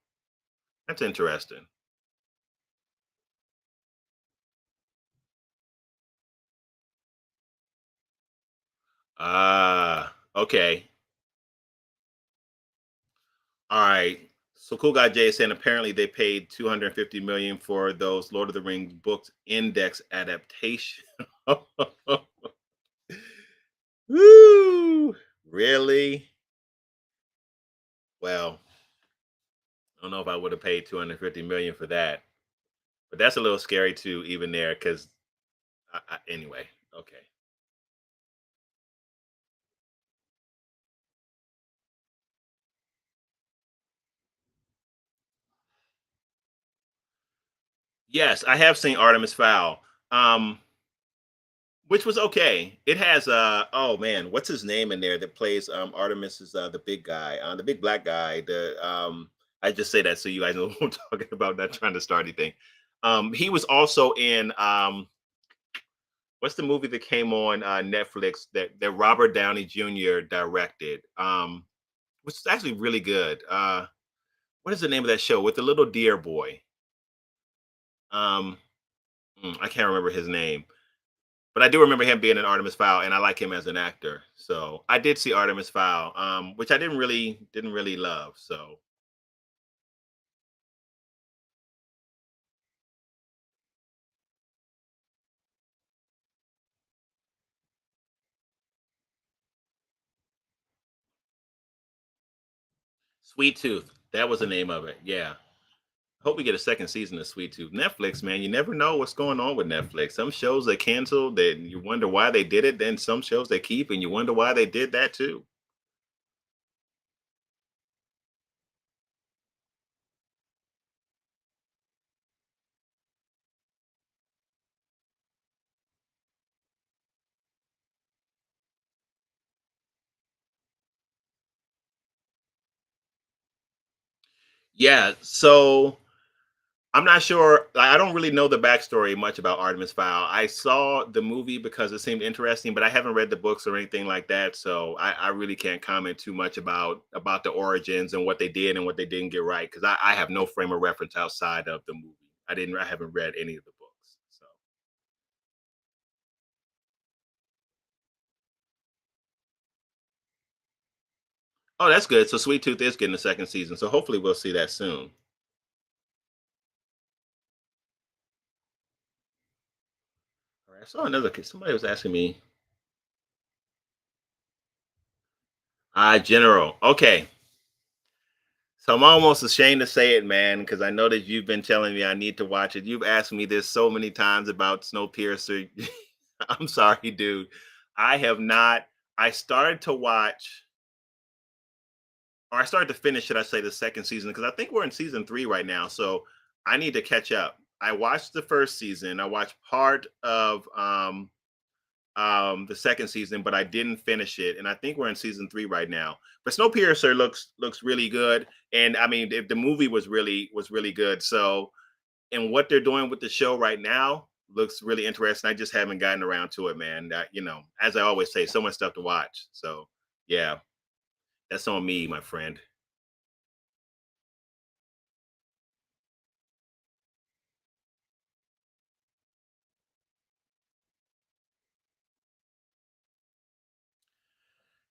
[SPEAKER 1] That's interesting. Okay. All right. So Cool Guy Jay is saying apparently they paid 250 million for those Lord of the Rings books index adaptation. Woo! Really? Well, I don't know if I would have paid 250 million for that. But that's a little scary too, even there, because anyway, okay. Yes, I have seen Artemis Fowl, um, which was okay. It has oh man, what's his name in there that plays Artemis is the big guy, the big black guy. The I just say that so you guys know what I'm talking about, not trying to start anything. He was also in what's the movie that came on Netflix that Robert Downey Jr. directed? Which is actually really good. What is the name of that show with the little deer boy? Um, I can't remember his name, but I do remember him being in Artemis Fowl, and I like him as an actor. So I did see Artemis Fowl, which I didn't really love. So Sweet Tooth, that was the name of it. Yeah. Hope we get a second season of Sweet Tooth. Netflix, man, you never know what's going on with Netflix. Some shows they cancel, that you wonder why they did it. Then some shows they keep, and you wonder why they did that too. Yeah. So I'm not sure. Like, I don't really know the backstory much about Artemis Fowl. I saw the movie because it seemed interesting, but I haven't read the books or anything like that. So I really can't comment too much about the origins and what they did and what they didn't get right, because I have no frame of reference outside of the movie. I haven't read any of the books. So Oh, that's good. So Sweet Tooth is getting a second season. So hopefully we'll see that soon. All right. I saw another kid. Somebody was asking me, General. Okay. So I'm almost ashamed to say it, man, because I know that you've been telling me I need to watch it. You've asked me this so many times about Snowpiercer. I'm sorry, dude. I have not. I started to watch, or I started to finish, should I say, the second season, because I think we're in season three right now. So I need to catch up. I watched the first season. I watched part of the second season, but I didn't finish it, and I think we're in season three right now. But Snowpiercer looks really good, and I mean the movie was really good. So, and what they're doing with the show right now looks really interesting. I just haven't gotten around to it, man. As I always say, so much stuff to watch. So, yeah, that's on me, my friend.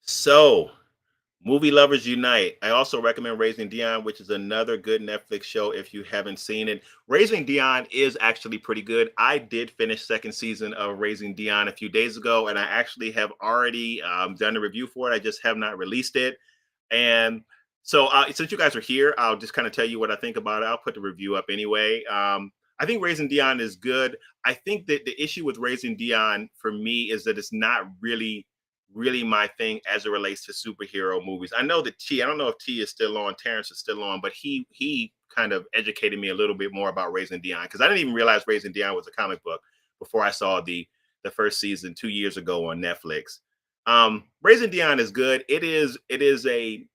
[SPEAKER 1] So, Movie Lovers Unite. I also recommend Raising Dion, which is another good Netflix show if you haven't seen it. Raising Dion is actually pretty good. I did finish second season of Raising Dion a few days ago, and I actually have already done a review for it. I just have not released it. And so, since you guys are here, I'll just kind of tell you what I think about it. I'll put the review up anyway. I think Raising Dion is good. I think that the issue with Raising Dion for me is that it's not really my thing as it relates to superhero movies. I know that I don't know if T is still on, Terrence is still on, but he kind of educated me a little bit more about Raising Dion because I didn't even realize Raising Dion was a comic book before I saw the first season 2 years ago on Netflix. Raising Dion is good. It is a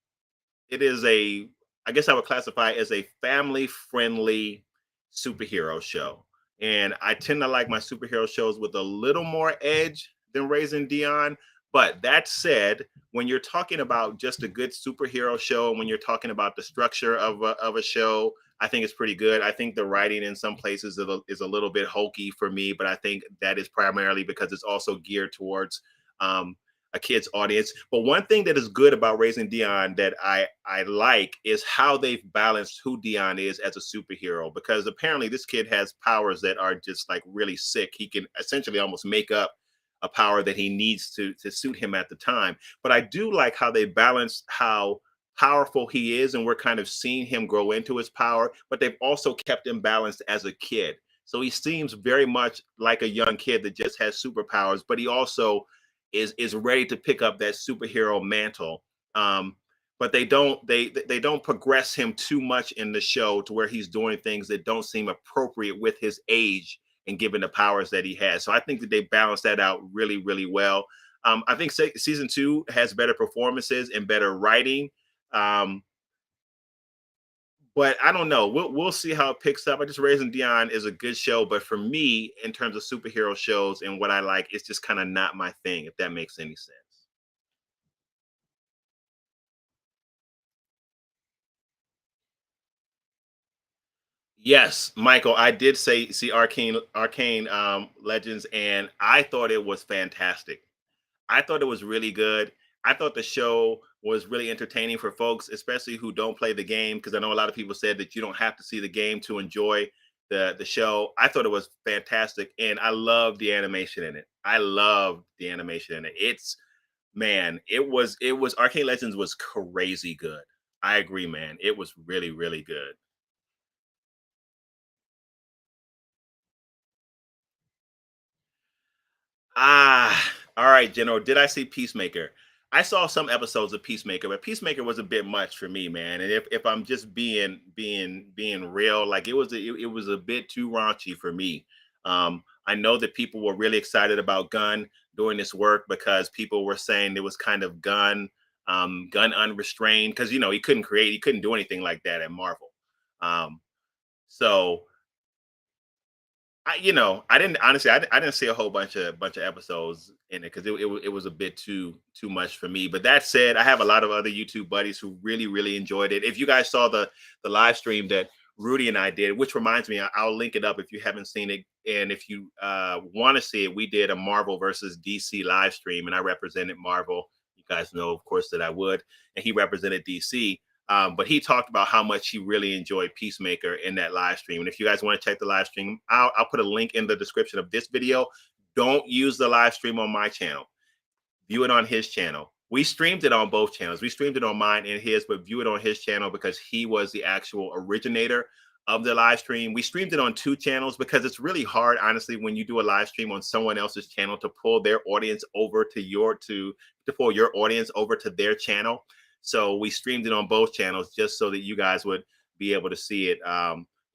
[SPEAKER 1] I guess I would classify it as a family friendly superhero show. And I tend to like my superhero shows with a little more edge than Raising Dion. But that said, when you're talking about just a good superhero show, when you're talking about the structure of a show, I think it's pretty good. I think the writing in some places is a little bit hokey for me, but I think that is primarily because it's also geared towards um, a kid's audience. But one thing that is good about Raising Dion that I like is how they've balanced who Dion is as a superhero. Because apparently this kid has powers that are just like really sick. He can essentially almost make up a power that he needs to suit him at the time. But I do like how they balance how powerful he is, and we're kind of seeing him grow into his power. But they've also kept him balanced as a kid. So he seems very much like a young kid that just has superpowers, but he also is ready to pick up that superhero mantle. But they don't progress him too much in the show to where he's doing things that don't seem appropriate with his age and given the powers that he has. So I think that they balance that out really well. I think season two has better performances and better writing. Um, but I don't know. We'll see how it picks up. I just Raising Dion is a good show, but for me, in terms of superhero shows and what I like, it's just kind of not my thing. If that makes any sense. Yes, Michael, I did see Arcane Legends, and I thought it was fantastic. I thought it was really good. I thought the show was really entertaining for folks, especially who don't play the game, because I know a lot of people said that you don't have to see the game to enjoy the show. I thought it was fantastic, and I love the animation in it. I love the animation in it. It's man, it was Arcane Legends was crazy good. I agree, man. It was really good. All right, General. Did I see Peacemaker? I saw some episodes of Peacemaker, but Peacemaker was a bit much for me, man. And if I'm just being real, like it was a bit too raunchy for me. I know that people were really excited about Gunn doing this work because people were saying it was kind of Gunn unrestrained because he couldn't do anything like that at Marvel. Um, so I didn't honestly, I didn't see a whole bunch of episodes in it because it was a bit too much for me. But that said, I have a lot of other YouTube buddies who really enjoyed it. If you guys saw the live stream that Rudy and I did, which reminds me, I'll link it up if you haven't seen it, and if you want to see it, we did a Marvel versus DC live stream, and I represented Marvel. guys know, of course, that I would, and he represented DC. But he talked about how much he really enjoyed Peacemaker in that live stream. And if you guys want to check the live stream, I'll put a link in the description of this video. Don't use the live stream on my channel, view it on his channel. We streamed it on both channels. We streamed it on mine and his, but view it on his channel because he was the actual originator of the live stream. We streamed it on two channels because it's really hard, honestly, when you do a live stream on someone else's channel to pull their audience over to pull your audience over to their channel. So we streamed it on both channels just so that you guys would be able to see it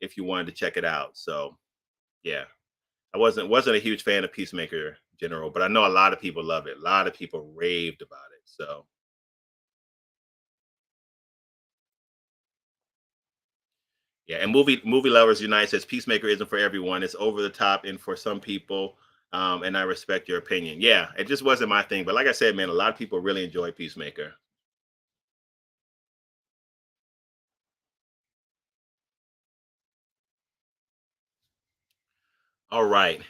[SPEAKER 1] if you wanted to check it out. So yeah. I wasn't a huge fan of Peacemaker in general, but I know a lot of people love it. A lot of people raved about it. So yeah, and movie lovers unite says Peacemaker isn't for everyone. It's over the top and for some people. And I respect your opinion. Yeah, it just wasn't my thing. But like I said, man, a lot of people really enjoy Peacemaker. All right.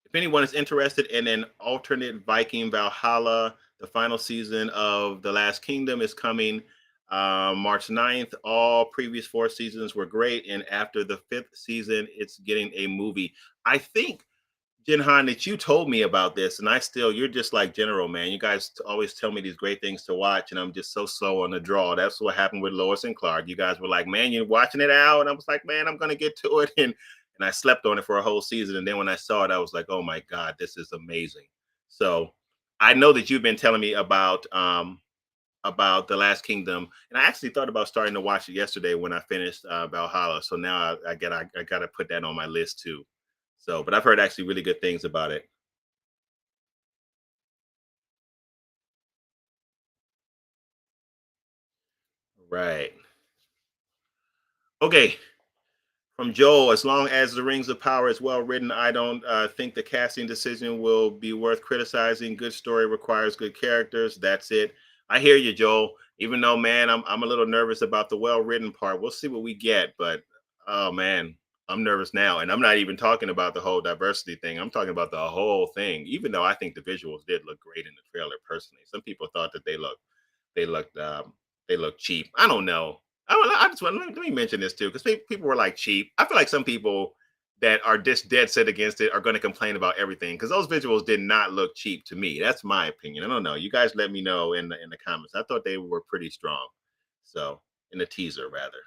[SPEAKER 1] If anyone is interested in an alternate Viking Valhalla, the final season of The Last Kingdom is coming March 9th. All previous four seasons were great. And after the fifth season, it's getting a movie. I think, Jinhan, that you told me about this, and you're just like General, man. You guys always tell me these great things to watch, and I'm just so slow on the draw. That's what happened with Lois and Clark. You guys were like, man, you're watching it out. And I was like, man, I'm going to get to it. And I slept on it for a whole season. And then when I saw it, I was like, oh my God, this is amazing. So I know that you've been telling me about The Last Kingdom, and I actually thought about starting to watch it yesterday when I finished Valhalla. So now I gotta put that on my list too. So, but I've heard actually really good things about it. Right. Okay. From Joel, as long as the Rings of Power is well written, I don't think the casting decision will be worth criticizing. Good story requires good characters. That's it. I hear you, Joel. Even though, man, I'm a little nervous about the well written part. We'll see what we get, but oh man, I'm nervous now, and I'm not even talking about the whole diversity thing. I'm talking about the whole thing. Even though I think the visuals did look great in the trailer, personally, some people thought that they looked they looked cheap. I don't know. I just want let me mention this too because people were like cheap. I feel like some people that are just dead set against it are going to complain about everything because those visuals did not look cheap to me. That's my opinion. I don't know. You guys let me know in the comments. I thought they were pretty strong. So in the teaser rather.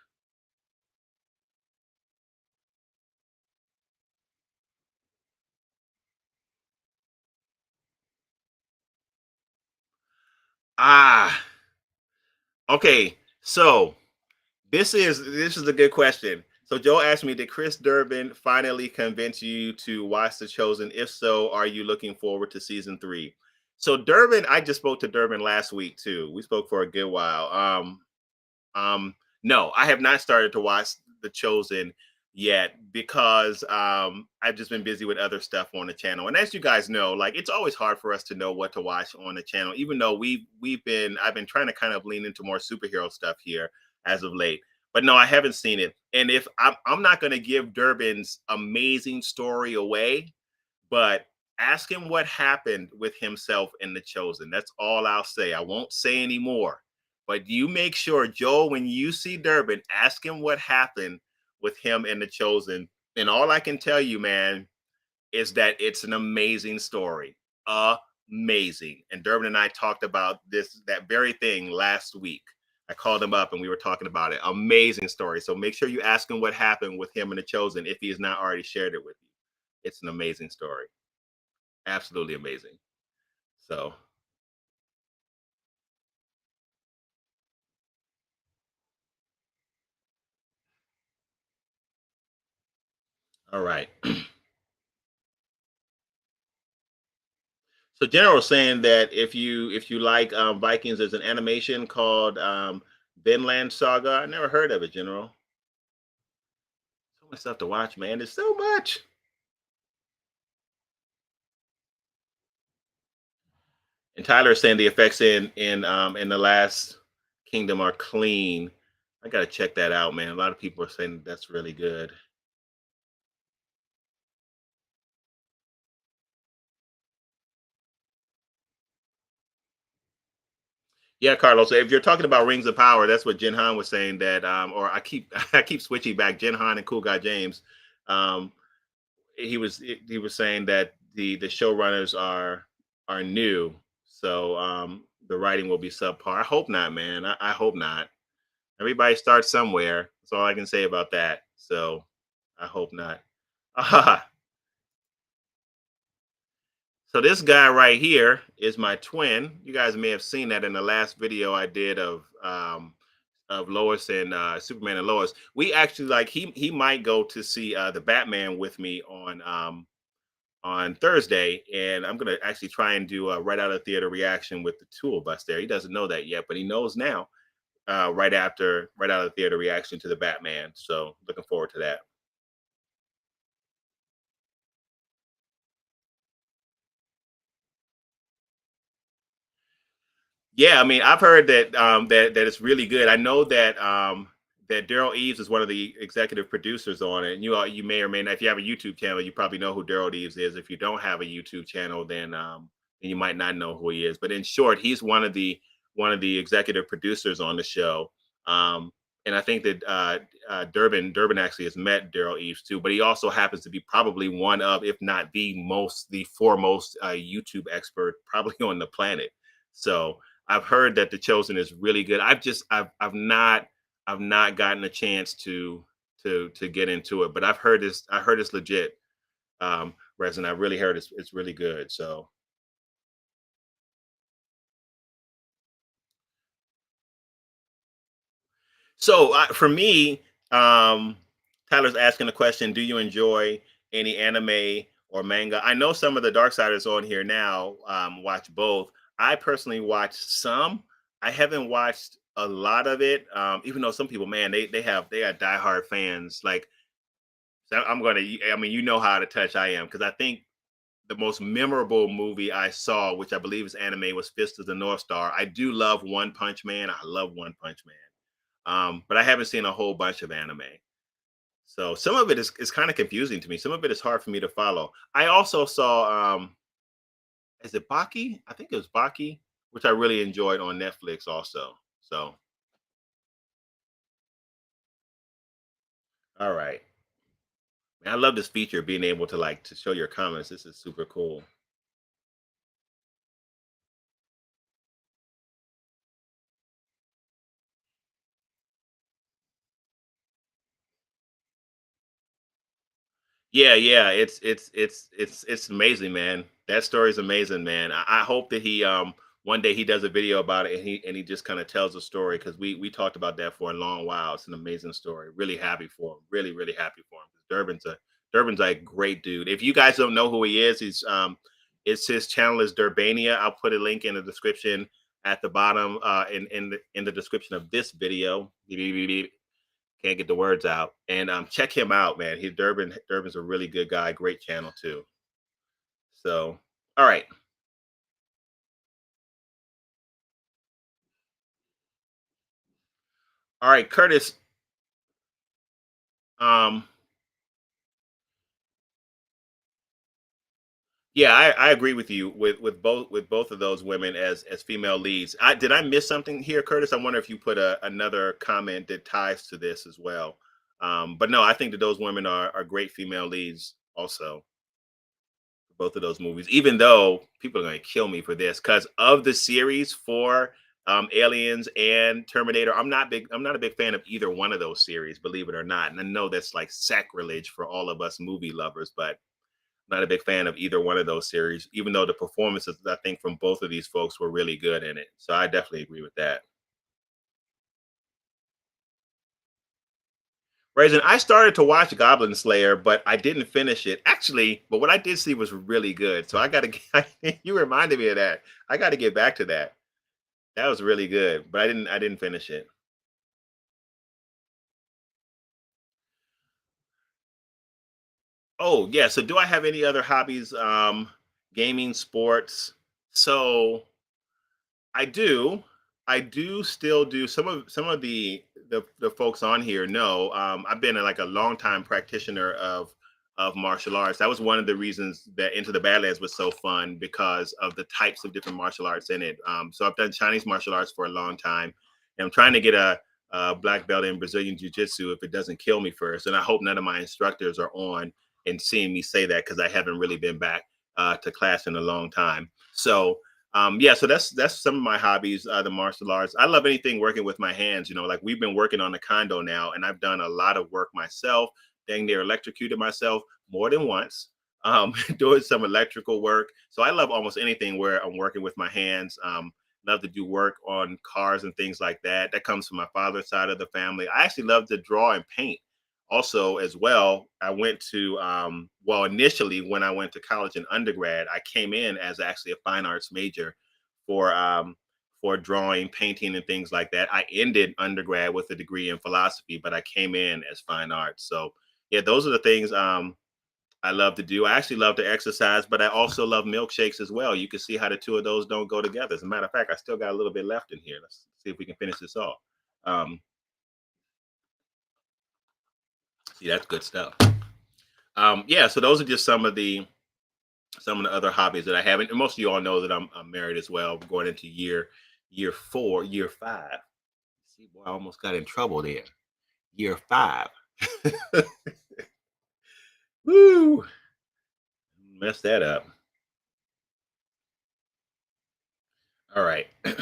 [SPEAKER 1] Ah, okay. So this is a good question. So Joe asked me, did Chris Durbin finally convince you to watch The Chosen? If so, are you looking forward to season three? So Durbin, I just spoke to Durbin last week too. We spoke for a good while. Um, no, I have not started to watch The Chosen yet because I've just been busy with other stuff on the channel. And as you guys know, like it's always hard for us to know what to watch on the channel, even though I've been trying to kind of lean into more superhero stuff here as of late. But no, I haven't seen it. And if I'm not going to give Durbin's amazing story away, but ask him what happened with himself in The Chosen. That's all I'll say. I won't say any more. But you make sure, Joel, when you see Durbin, ask him what happened with him in The Chosen. And all I can tell you, man, is that it's an amazing story. Amazing. And Durbin and I talked about that very thing last week. I called him up and we were talking about it. Amazing story. So make sure you ask him what happened with him in The Chosen if he has not already shared it with you. It's an amazing story. Absolutely amazing. So, all right. So General was saying that if you like Vikings, there's an animation called Vinland Saga. I never heard of it, General. So much stuff to watch, man. There's so much. And Tyler is saying the effects in the last Kingdom are clean. I gotta check that out, man. A lot of people are saying that's really good. Yeah, Carlos. If you're talking about Rings of Power, that's what Jen Han was saying. That, or I keep I keep switching back. Jen Han and Cool Guy James. Um, he was saying that the showrunners are new, so the writing will be subpar. I hope not, man. I hope not. Everybody starts somewhere. That's all I can say about that. So I hope not. Ah, so this guy right here is my twin. You guys may have seen that in the last video I did of Lois and Superman and Lois. We actually like he might go to see the Batman with me on Thursday, and I'm gonna actually try and do a right out of theater reaction with the two of us there. He doesn't know that yet, but he knows now. Right out of theater reaction to the Batman. So looking forward to that. Yeah, I mean, I've heard that that it's really good. I know that Daryl Eves is one of the executive producers on it. And you may or may not, if you have a YouTube channel, you probably know who Daryl Eves is. If you don't have a YouTube channel, then you might not know who he is. But in short, he's one of the executive producers on the show. And I think that Durbin actually has met Daryl Eves too, but he also happens to be probably one of, if not the foremost YouTube expert probably on the planet. So I've heard that The Chosen is really good. I've not gotten a chance to get into it, but I heard it's legit. Resin. I really heard it's really good. So for me, um, Tyler's asking the question: do you enjoy any anime or manga? I know some of the Darksiders on here now watch both. I personally watch some. I haven't watched a lot of it, even though some people, man, they are diehard fans. Like so I'm gonna, I mean, you know how out of touch I am because I think the most memorable movie I saw, which I believe is anime, was Fist of the North Star. I do love One Punch Man. I love One Punch Man, but I haven't seen a whole bunch of anime. So some of it is kind of confusing to me. Some of it is hard for me to follow. I also saw is it Baki? I think it was Baki, which I really enjoyed on Netflix also. So all right. Man, I love this feature being able to like to show your comments. This is super cool. Yeah, yeah, it's amazing, man. That story is amazing, man. I hope that he one day he does a video about it and he just kind of tells the story because we talked about that for a long while. It's an amazing story. Really happy for him. Really happy for him. Durbin's a great dude. If you guys don't know who he is, he's it's his channel is Durbania. I'll put a link in the description at the bottom in the description of this video. Can't get the words out. And check him out, man. Durbin's a really good guy. Great channel too. So, all right, all right, Curtis. Um, yeah, I agree with you with both of those women as female leads. I miss something here, Curtis? I wonder if you put another comment that ties to this as well. But no, I think that those women are great female leads also. Both of those movies, even though people are going to kill me for this because of the series for Aliens and Terminator. I'm not a big fan of either one of those series, believe it or not. And I know that's like sacrilege for all of us movie lovers, but I'm not a big fan of either one of those series, even though the performances I think from both of these folks were really good in it. So I definitely agree with that. Raisin, I started to watch Goblin Slayer, but I didn't finish it. Actually, but what I did see was really good. So I got to. You reminded me of that. I got to get back to that. That was really good, but I didn't finish it. Oh yeah. So do I have any other hobbies? Gaming, sports. So I do. I do still do some of the folks on here know. I've been like a long time practitioner of martial arts. That was one of the reasons that Into the Badlands was so fun because of the types of different martial arts in it. So I've done Chinese martial arts for a long time, and I'm trying to get a black belt in Brazilian Jiu Jitsu if it doesn't kill me first. And I hope none of my instructors are on and seeing me say that because I haven't really been back to class in a long time. So yeah, so that's some of my hobbies, the martial arts. I love anything working with my hands. Like we've been working on the condo now, and I've done a lot of work myself. Dang near electrocuted myself more than once, doing some electrical work. So I love almost anything where I'm working with my hands. Love to do work on cars and things like that. That comes from my father's side of the family. I actually love to draw and paint also as well. I went to well, initially when I went to college in undergrad, I came in as actually a fine arts major for drawing, painting, and things like that. I ended undergrad with a degree in philosophy, but I came in as fine arts. So yeah, those are the things I love to do. I actually love to exercise, but I also love milkshakes as well. You can see how the two of those don't go together. As a matter of fact, I still got a little bit left in here. Let's see if we can finish this off. Um, See, that's good stuff. Yeah, so those are just some of the other hobbies that I have, and most of you all know that I'm married as well. We're going into year 4, year 5. See, boy, I almost got in trouble there. Year 5. Woo! Messed that up. All right. All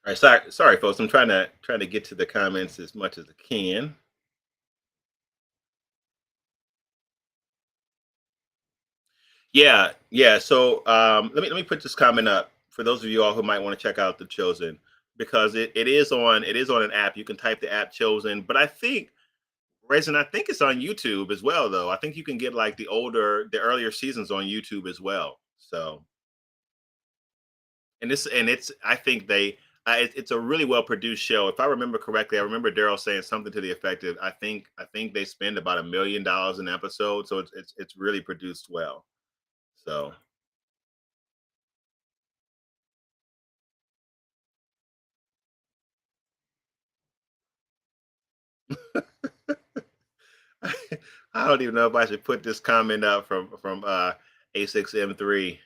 [SPEAKER 1] right. Sorry, folks. I'm trying to get to the comments as much as I can. Yeah, yeah. So let me put this comment up for those of you all who might want to check out the Chosen because it is on an app. You can type the app Chosen, but I think Raisin, I think it's on YouTube as well, though. I think you can get like the earlier seasons on YouTube as well. So, and it's, I think it's a really well produced show. If I remember correctly, I remember Daryl saying something to the effect of, I think they spend about $1 million an episode, so it's really produced well. So, I don't even know if I should put this comment up from A6M3.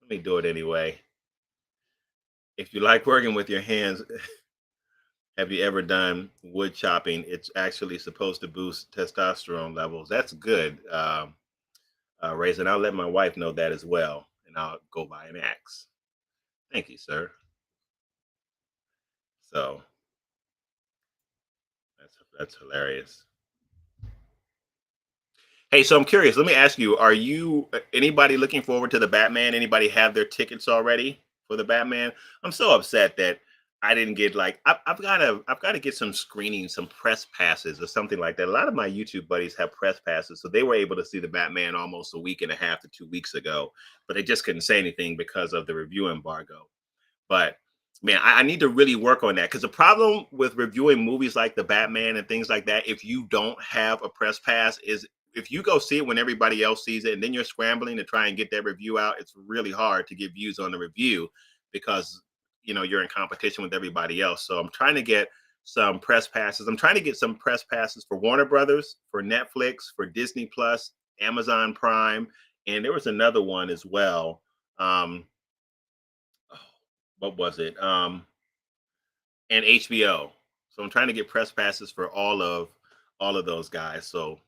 [SPEAKER 1] Let me do it anyway. If you like working with your hands, have you ever done wood chopping? It's actually supposed to boost testosterone levels. That's good. Raisin, I'll let my wife know that as well, and I'll go buy an axe. Thank you, sir. So that's hilarious. Hey, so I'm curious. Let me ask you: Are you anybody looking forward to the Batman? Anybody have their tickets already for the Batman? I'm so upset that I didn't get like I've got to get some screening, some press passes or something like that. A lot of my YouTube buddies have press passes, so they were able to see the Batman almost a week and a half to 2 weeks ago, but they just couldn't say anything because of the review embargo. But man, I need to really work on that because the problem with reviewing movies like the Batman and things like that, if you don't have a press pass, is if you go see it when everybody else sees it and then you're scrambling to try and get that review out, it's really hard to get views on the review because you're in competition with everybody else. So I'm trying to get some press passes. I'm trying to get some press passes for Warner Brothers, for Netflix, for Disney Plus, Amazon Prime, and there was another one as well. Oh, what was it? And HBO. So I'm trying to get press passes for all of those guys. So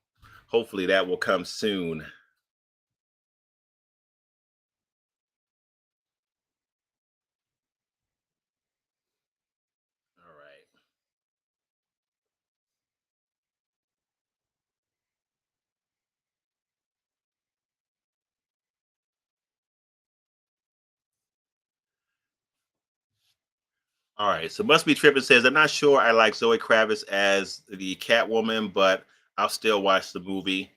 [SPEAKER 1] hopefully that will come soon. All right. All right. So must be tripping says I'm not sure I like Zoe Kravitz as the Catwoman, but I'll still watch the movie.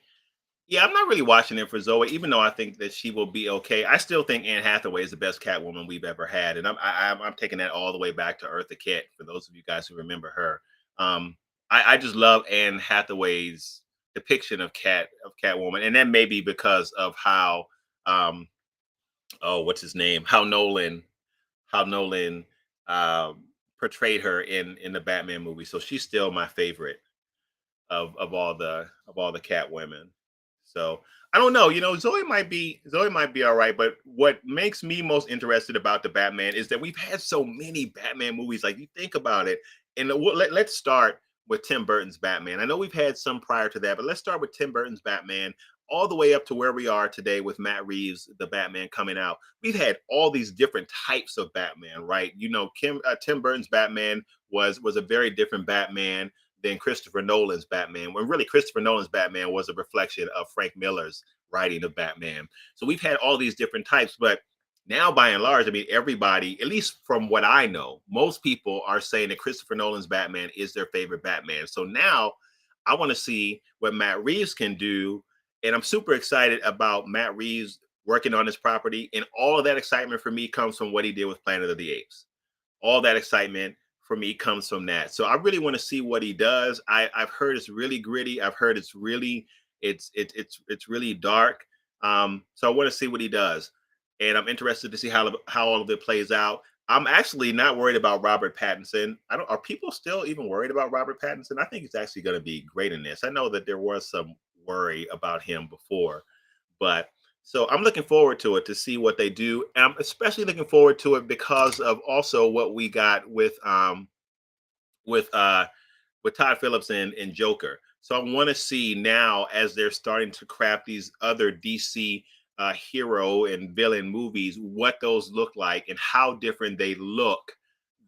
[SPEAKER 1] Yeah, I'm not really watching it for Zoe, even though I think that she will be okay. I still think Anne Hathaway is the best Catwoman we've ever had, and I'm taking that all the way back to Eartha Kitt. For those of you guys who remember her, I just love Anne Hathaway's depiction of Catwoman, and that may be because of how what's his name, how Nolan um, portrayed her in the Batman movie. So she's still my favorite. of all the cat women. So I don't know. You know, Zoe might be all right. But what makes me most interested about the Batman is that we've had so many Batman movies. Like you think about it, and let's start with Tim Burton's Batman. I know we've had some prior to that, but let's start with Tim Burton's Batman. All the way up to where we are today with Matt Reeves, the Batman coming out. We've had all these different types of Batman, right? You know, Tim Burton's Batman was a very different Batman than Christopher Nolan's Batman, when really Christopher Nolan's Batman was a reflection of Frank Miller's writing of Batman. So we've had all these different types, but now by and large, I mean, everybody, at least from what I know, most people are saying that Christopher Nolan's Batman is their favorite Batman. So now I want to see what Matt Reeves can do. And I'm super excited about Matt Reeves working on his property. And all of that excitement for me comes from what he did with Planet of the Apes. All that excitement for me comes from that. So I really want to see what he does. I've heard it's really gritty. I've heard it's really it's really dark. So I want to see what he does, and I'm interested to see how all of it plays out. I'm actually not worried about Robert Pattinson. I don't. Are people still even worried about Robert Pattinson? I think he's actually going to be great in this. I know that there was some worry about him before, but so I'm looking forward to it to see what they do. And I'm especially looking forward to it because of also what we got with uh with Todd Phillips and Joker. So I want to see now as they're starting to craft these other DC hero and villain movies, what those look like and how different they look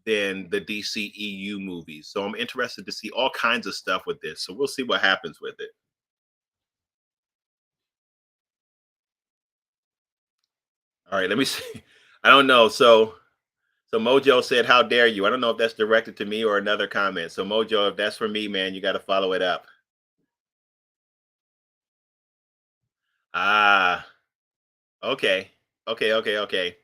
[SPEAKER 1] than the DC EU movies. So I'm interested to see all kinds of stuff with this. So we'll see what happens with it. All right, let me see. I don't know. So Mojo said, "How dare you?" I don't know if that's directed to me or another comment. So Mojo, if that's for me, man, you got to follow it up. Ah, okay, okay.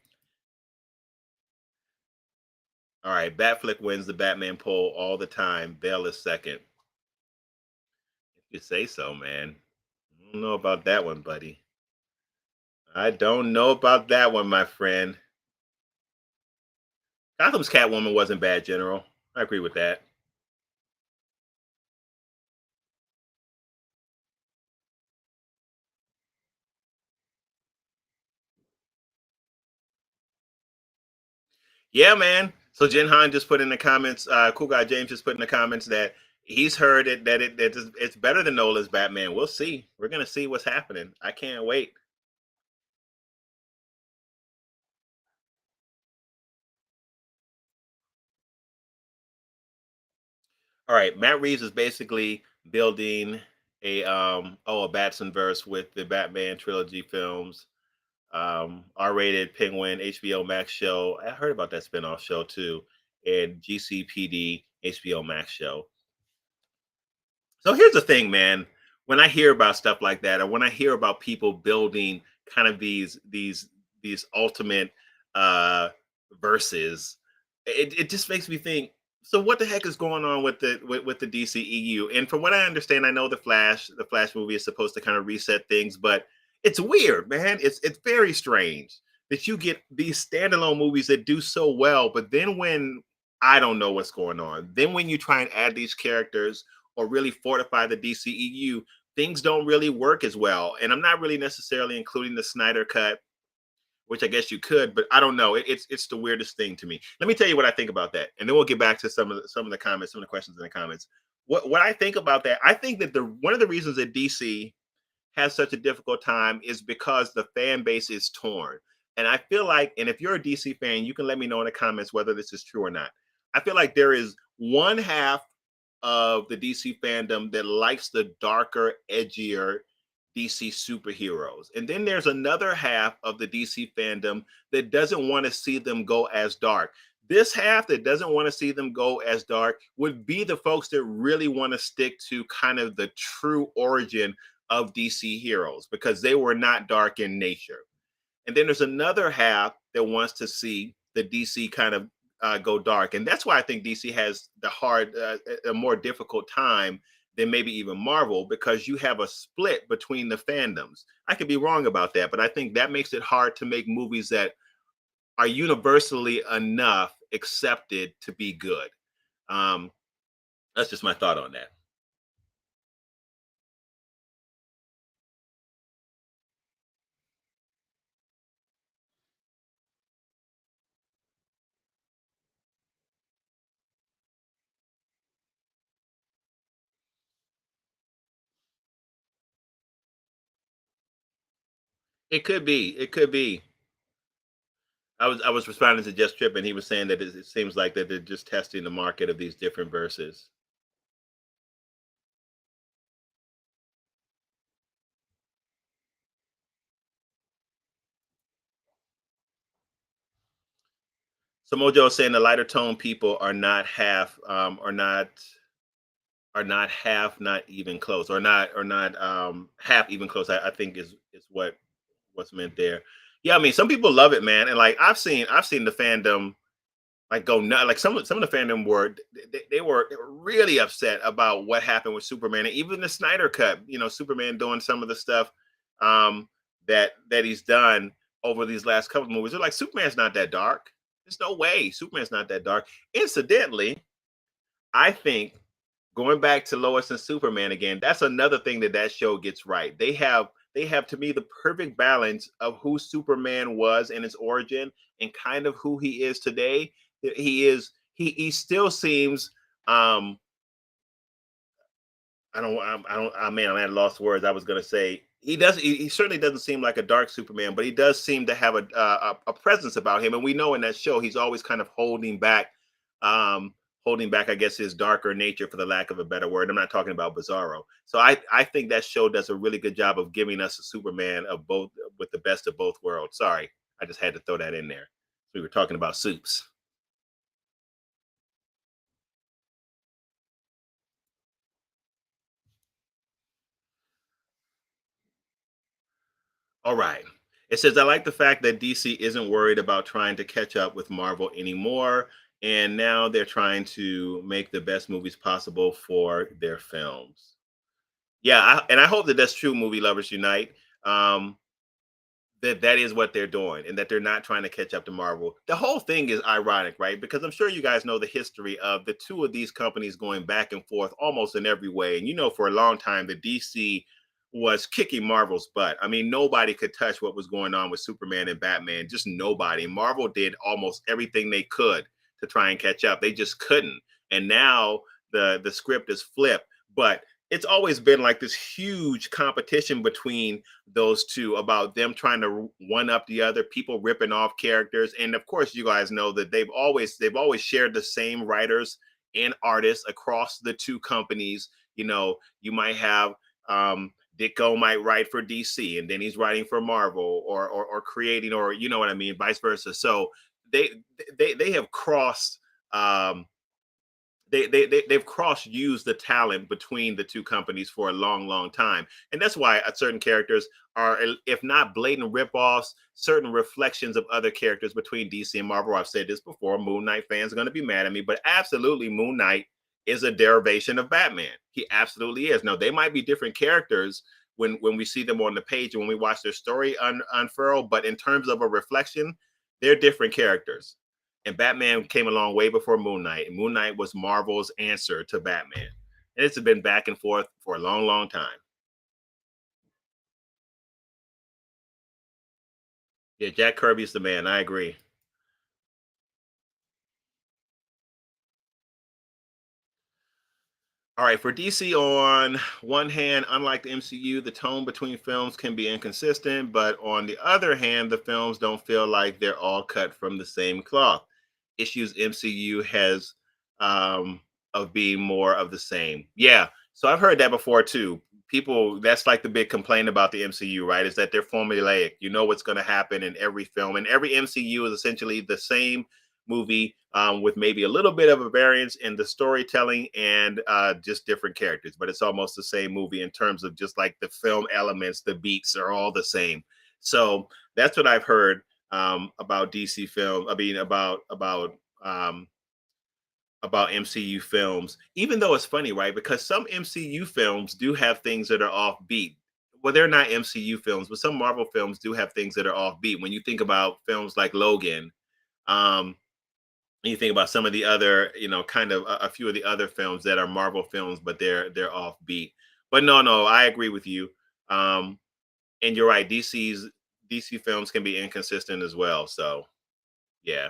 [SPEAKER 1] All right, Batflick wins the Batman poll all the time. Bale is second. If you say so, man. I don't know about that one, buddy. I don't know about that one, my friend. Gotham's Catwoman wasn't bad, General. I agree with that. Yeah, man. So Jen Han just put in the comments. Cool guy James just put in the comments that he's heard it that it's better than Nola's Batman. We'll see. We're gonna see what's happening. I can't wait. All right, Matt Reeves is basically building a Batson verse with the Batman trilogy films. R-rated Penguin HBO Max show. I heard about that spinoff show too, and GCPD HBO Max show. So here's the thing, man. When I hear about stuff like that, or when I hear about people building kind of these ultimate uh verses, it just makes me think. So what the heck is going on with with the DCEU? And from what I understand, I know the Flash movie is supposed to kind of reset things, but it's weird, man. It's very strange that you get these standalone movies that do so well, but then when I don't know what's going on, then when you try and add these characters or really fortify the DCEU, things don't really work as well. And I'm not really necessarily including the Snyder cut, which I guess you could, but I don't know. It's the weirdest thing to me. Let me tell you what I think about that, and then we'll get back to some of the comments, some of the questions in the comments. What I think about that, I think that the one of the reasons that DC has such a difficult time is because the fan base is torn. And I feel like, and if you're a DC fan, you can let me know in the comments whether this is true or not. I feel like there is one half of the DC fandom that likes the darker, edgier DC superheroes. And then there's another half of the DC fandom that doesn't want to see them go as dark. This half that doesn't want to see them go as dark would be the folks that really want to stick to kind of the true origin of DC heroes because they were not dark in nature. And then there's another half that wants to see the DC kind of go dark, and that's why I think DC has a more difficult time than maybe even Marvel because you have a split between the fandoms. I could be wrong about that, but I think that makes it hard to make movies that are universally enough accepted to be good. Um, that's just my thought on that. It could be. It could be. I was responding to Just Trip, and he was saying that it seems like that they're just testing the market of these different verses. So Mojo is saying the lighter tone people are not half, are not half, not even close, or not half even close. I think is what's meant there. Yeah, I mean, some people love it, man, and like I've seen the fandom like go nut. Like some of the fandom were they were really upset about what happened with Superman, and even the Snyder cut. Superman doing some of the stuff um, that he's done over these last couple of movies. They're like, Superman's not that dark. There's no way Superman's not that dark. Incidentally, I think going back to Lois and Superman again, that's another thing that show gets right. They have to me the perfect balance of who Superman was in his origin and kind of who he is today. He still seems um man, I had lost words. I was gonna say he certainly doesn't seem like a dark Superman, but he does seem to have a presence about him, and we know in that show he's always kind of um, holding back, I guess, his darker nature, for the lack of a better word. I'm not talking about Bizarro. So I think that show does a really good job of giving us a Superman of both, with the best of both worlds. Sorry, I just had to throw that in there. We were talking about soups. All right. It says, I like the fact that DC isn't worried about trying to catch up with Marvel anymore. And now they're trying to make the best movies possible for their films. Yeah. And I hope that that's true, movie lovers unite. Um, that is what they're doing, and that they're not trying to catch up to Marvel. The whole thing is ironic, right? Because I'm sure you guys know the history of the two of these companies going back and forth almost in every way. And for a long time, the DC was kicking Marvel's butt. I mean, nobody could touch what was going on with Superman and Batman, just nobody. Marvel did almost everything they could to try and catch up. They just couldn't. And now the script is flipped. But it's always been like this huge competition between those two about them trying to one up the other, people ripping off characters. And of course, you guys know that they've always shared the same writers and artists across the two companies. You might have Ditko might write for DC, and then he's writing for Marvel, or creating, or you know what I mean, vice versa. So they they have crossed um they've cross used the talent between the two companies for a long, long time, and that's why certain characters are, if not blatant ripoffs, certain reflections of other characters between DC and Marvel. I've said this before. Moon Knight fans are going to be mad at me, but absolutely, Moon Knight is a derivation of Batman. He absolutely is. Now, they might be different characters when we see them on the page and when we watch their story unfurl, but in terms of a reflection, they're different characters. And Batman came along way before Moon Knight. And Moon Knight was Marvel's answer to Batman. And it's been back and forth for a long, long time. Yeah, Jack Kirby's the man. I agree. All right, for DC, on one hand, unlike the MCU, the tone between films can be inconsistent, but on the other hand, the films don't feel like they're all cut from the same cloth. Issues MCU has of being more of the same. Yeah, so I've heard that before too. People, that's like the big complaint about the MCU, right? Is that they're formulaic. You know what's going to happen in every film, and every MCU is essentially the same movie, with maybe a little bit of a variance in the storytelling and just different characters, but it's almost the same movie in terms of just like the film elements, the beats are all the same. So that's what I've heard about DC film. I mean, um, about MCU films. Even though it's funny, right? Because some MCU films do have things that are offbeat. Well, they're not MCU films, but some Marvel films do have things that are offbeat. When you think about films like Logan, um, and you think about some of the other, kind of a few of the other films that are Marvel films, but they're offbeat. But no, I agree with you. Um, and you're right. DC films can be inconsistent as well. So yeah.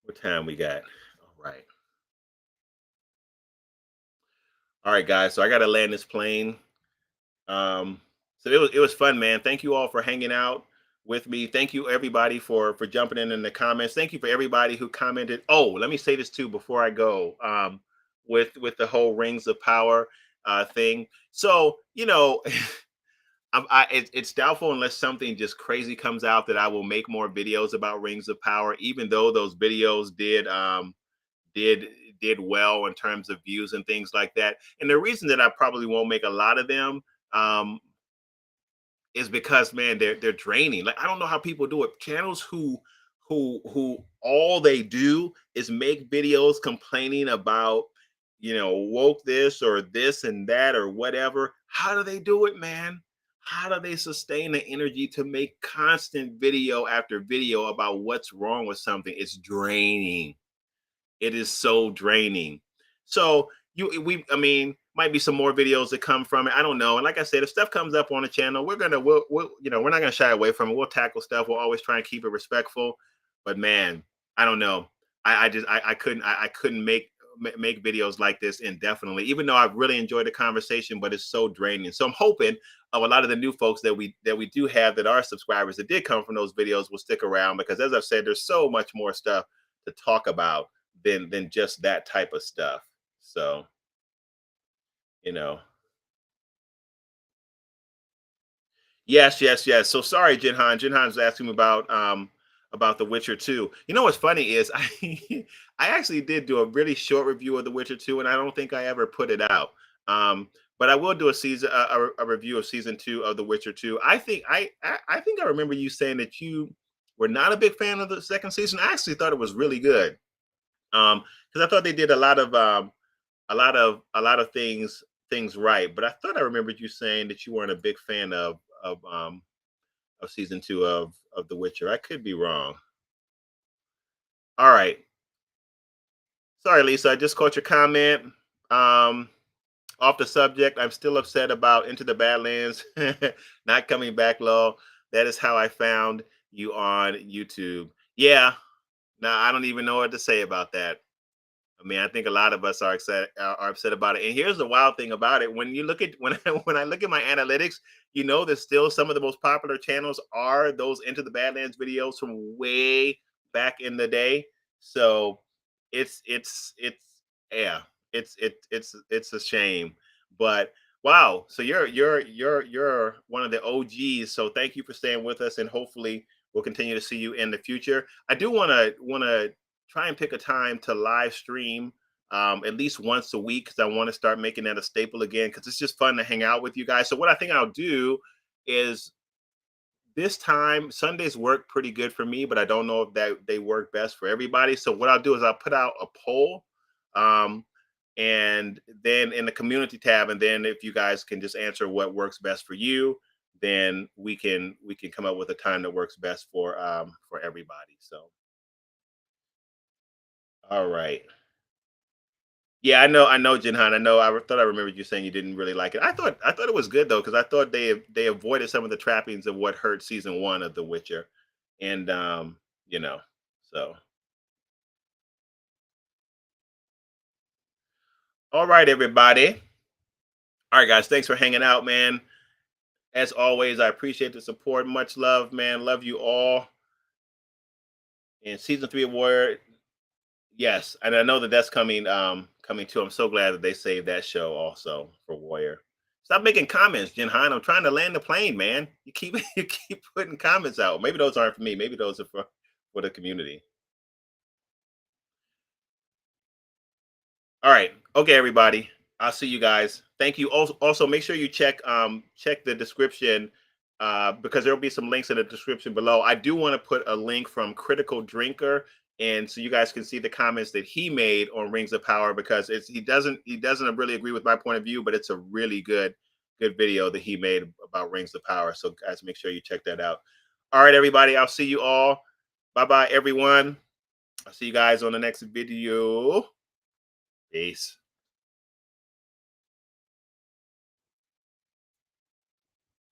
[SPEAKER 1] What time we got? All right. All right, guys. So I got to land this plane. Um, so it was fun, man. Thank you all for hanging out with me. Thank you everybody for jumping in the comments. Thank you for everybody who commented. Oh, let me say this too before I go. With the whole Rings of Power thing. So it's doubtful unless something just crazy comes out that I will make more videos about Rings of Power. Even though those videos did did well in terms of views and things like that. And the reason that I probably won't make a lot of them um, is because, man, they're draining. Like, I don't know how people do it. Channels who all they do is make videos complaining about woke this or this and that or whatever. How do they do it, man? How do they sustain the energy to make constant video after video about what's wrong with something? It's draining. It is so draining. So I mean, might be some more videos that come from it. I don't know. And like I said, if stuff comes up on the channel, we're not gonna shy away from it. We'll tackle stuff. We'll always try and keep it respectful. But man, I don't know. I couldn't make videos like this indefinitely, even though I've really enjoyed the conversation, but it's so draining. So I'm hoping of a lot of the new folks that we do have that are subscribers that did come from those videos will stick around, because as I've said, there's so much more stuff to talk about than just that type of stuff. So, you know. Yes, yes, yes. So sorry, Jinhan. Jinhan's asking me about The Witcher 2. You know what's funny is I actually did do a really short review of The Witcher 2, and I don't think I ever put it out. But I will do a review of season 2 of The Witcher 2. I think I remember you saying that you were not a big fan of the second season. I actually thought it was really good. Because I thought they did a lot of things right. But I thought I remembered you saying that you weren't a big fan of season 2 of The Witcher. I could be wrong. All right. Sorry, Lisa. I just caught your comment. Um, Off the subject, I'm still upset about Into the Badlands not coming back low. That is how I found you on YouTube. Yeah. Now I don't even know what to say about that. I mean, I think a lot of us are upset about it. And here's the wild thing about it: when you look at when I look at my analytics, that still some of the most popular channels are those Into the Badlands videos from way back in the day. So it's yeah, it's a shame. But wow, so you're one of the OGs. So thank you for staying with us, and hopefully we'll continue to see you in the future. I do want to try and pick a time to live stream at least once a week, because I want to start making that a staple again, because it's just fun to hang out with you guys. So what I think I'll do is, this time Sundays work pretty good for me, but I don't know if that they work best for everybody. So what I'll do is I'll put out a poll, um, and then in the community tab, and then if you guys can just answer what works best for you, then we can come up with a time that works best for everybody. So all right. Yeah, I know, Jinhan. I thought I remembered you saying you didn't really like it. I thought it was good though, because I thought they avoided some of the trappings of what hurt season one of The Witcher, and you know, so all right, everybody. All right, guys. Thanks for hanging out, man. As always, I appreciate the support. Much love, man. Love you all. And season three of Warrior, yes, and I know that that's coming too. I'm so glad that they saved that show also for Warrior. Stop making comments, Jin Han. I'm trying to land the plane, man. You keep you keep putting comments out. Maybe those aren't for me. Maybe those are for the community. All right. Okay, everybody. I'll see you guys. Thank you. Also make sure you check the description, because there'll be some links in the description below. I do want to put a link from Critical Drinker, and so you guys can see the comments that he made on Rings of Power, because he doesn't really agree with my point of view, but it's a really good video that he made about Rings of Power. So guys, make sure you check that out. All right, everybody. I'll see you all. Bye bye, everyone. I'll see you guys on the next video. Peace.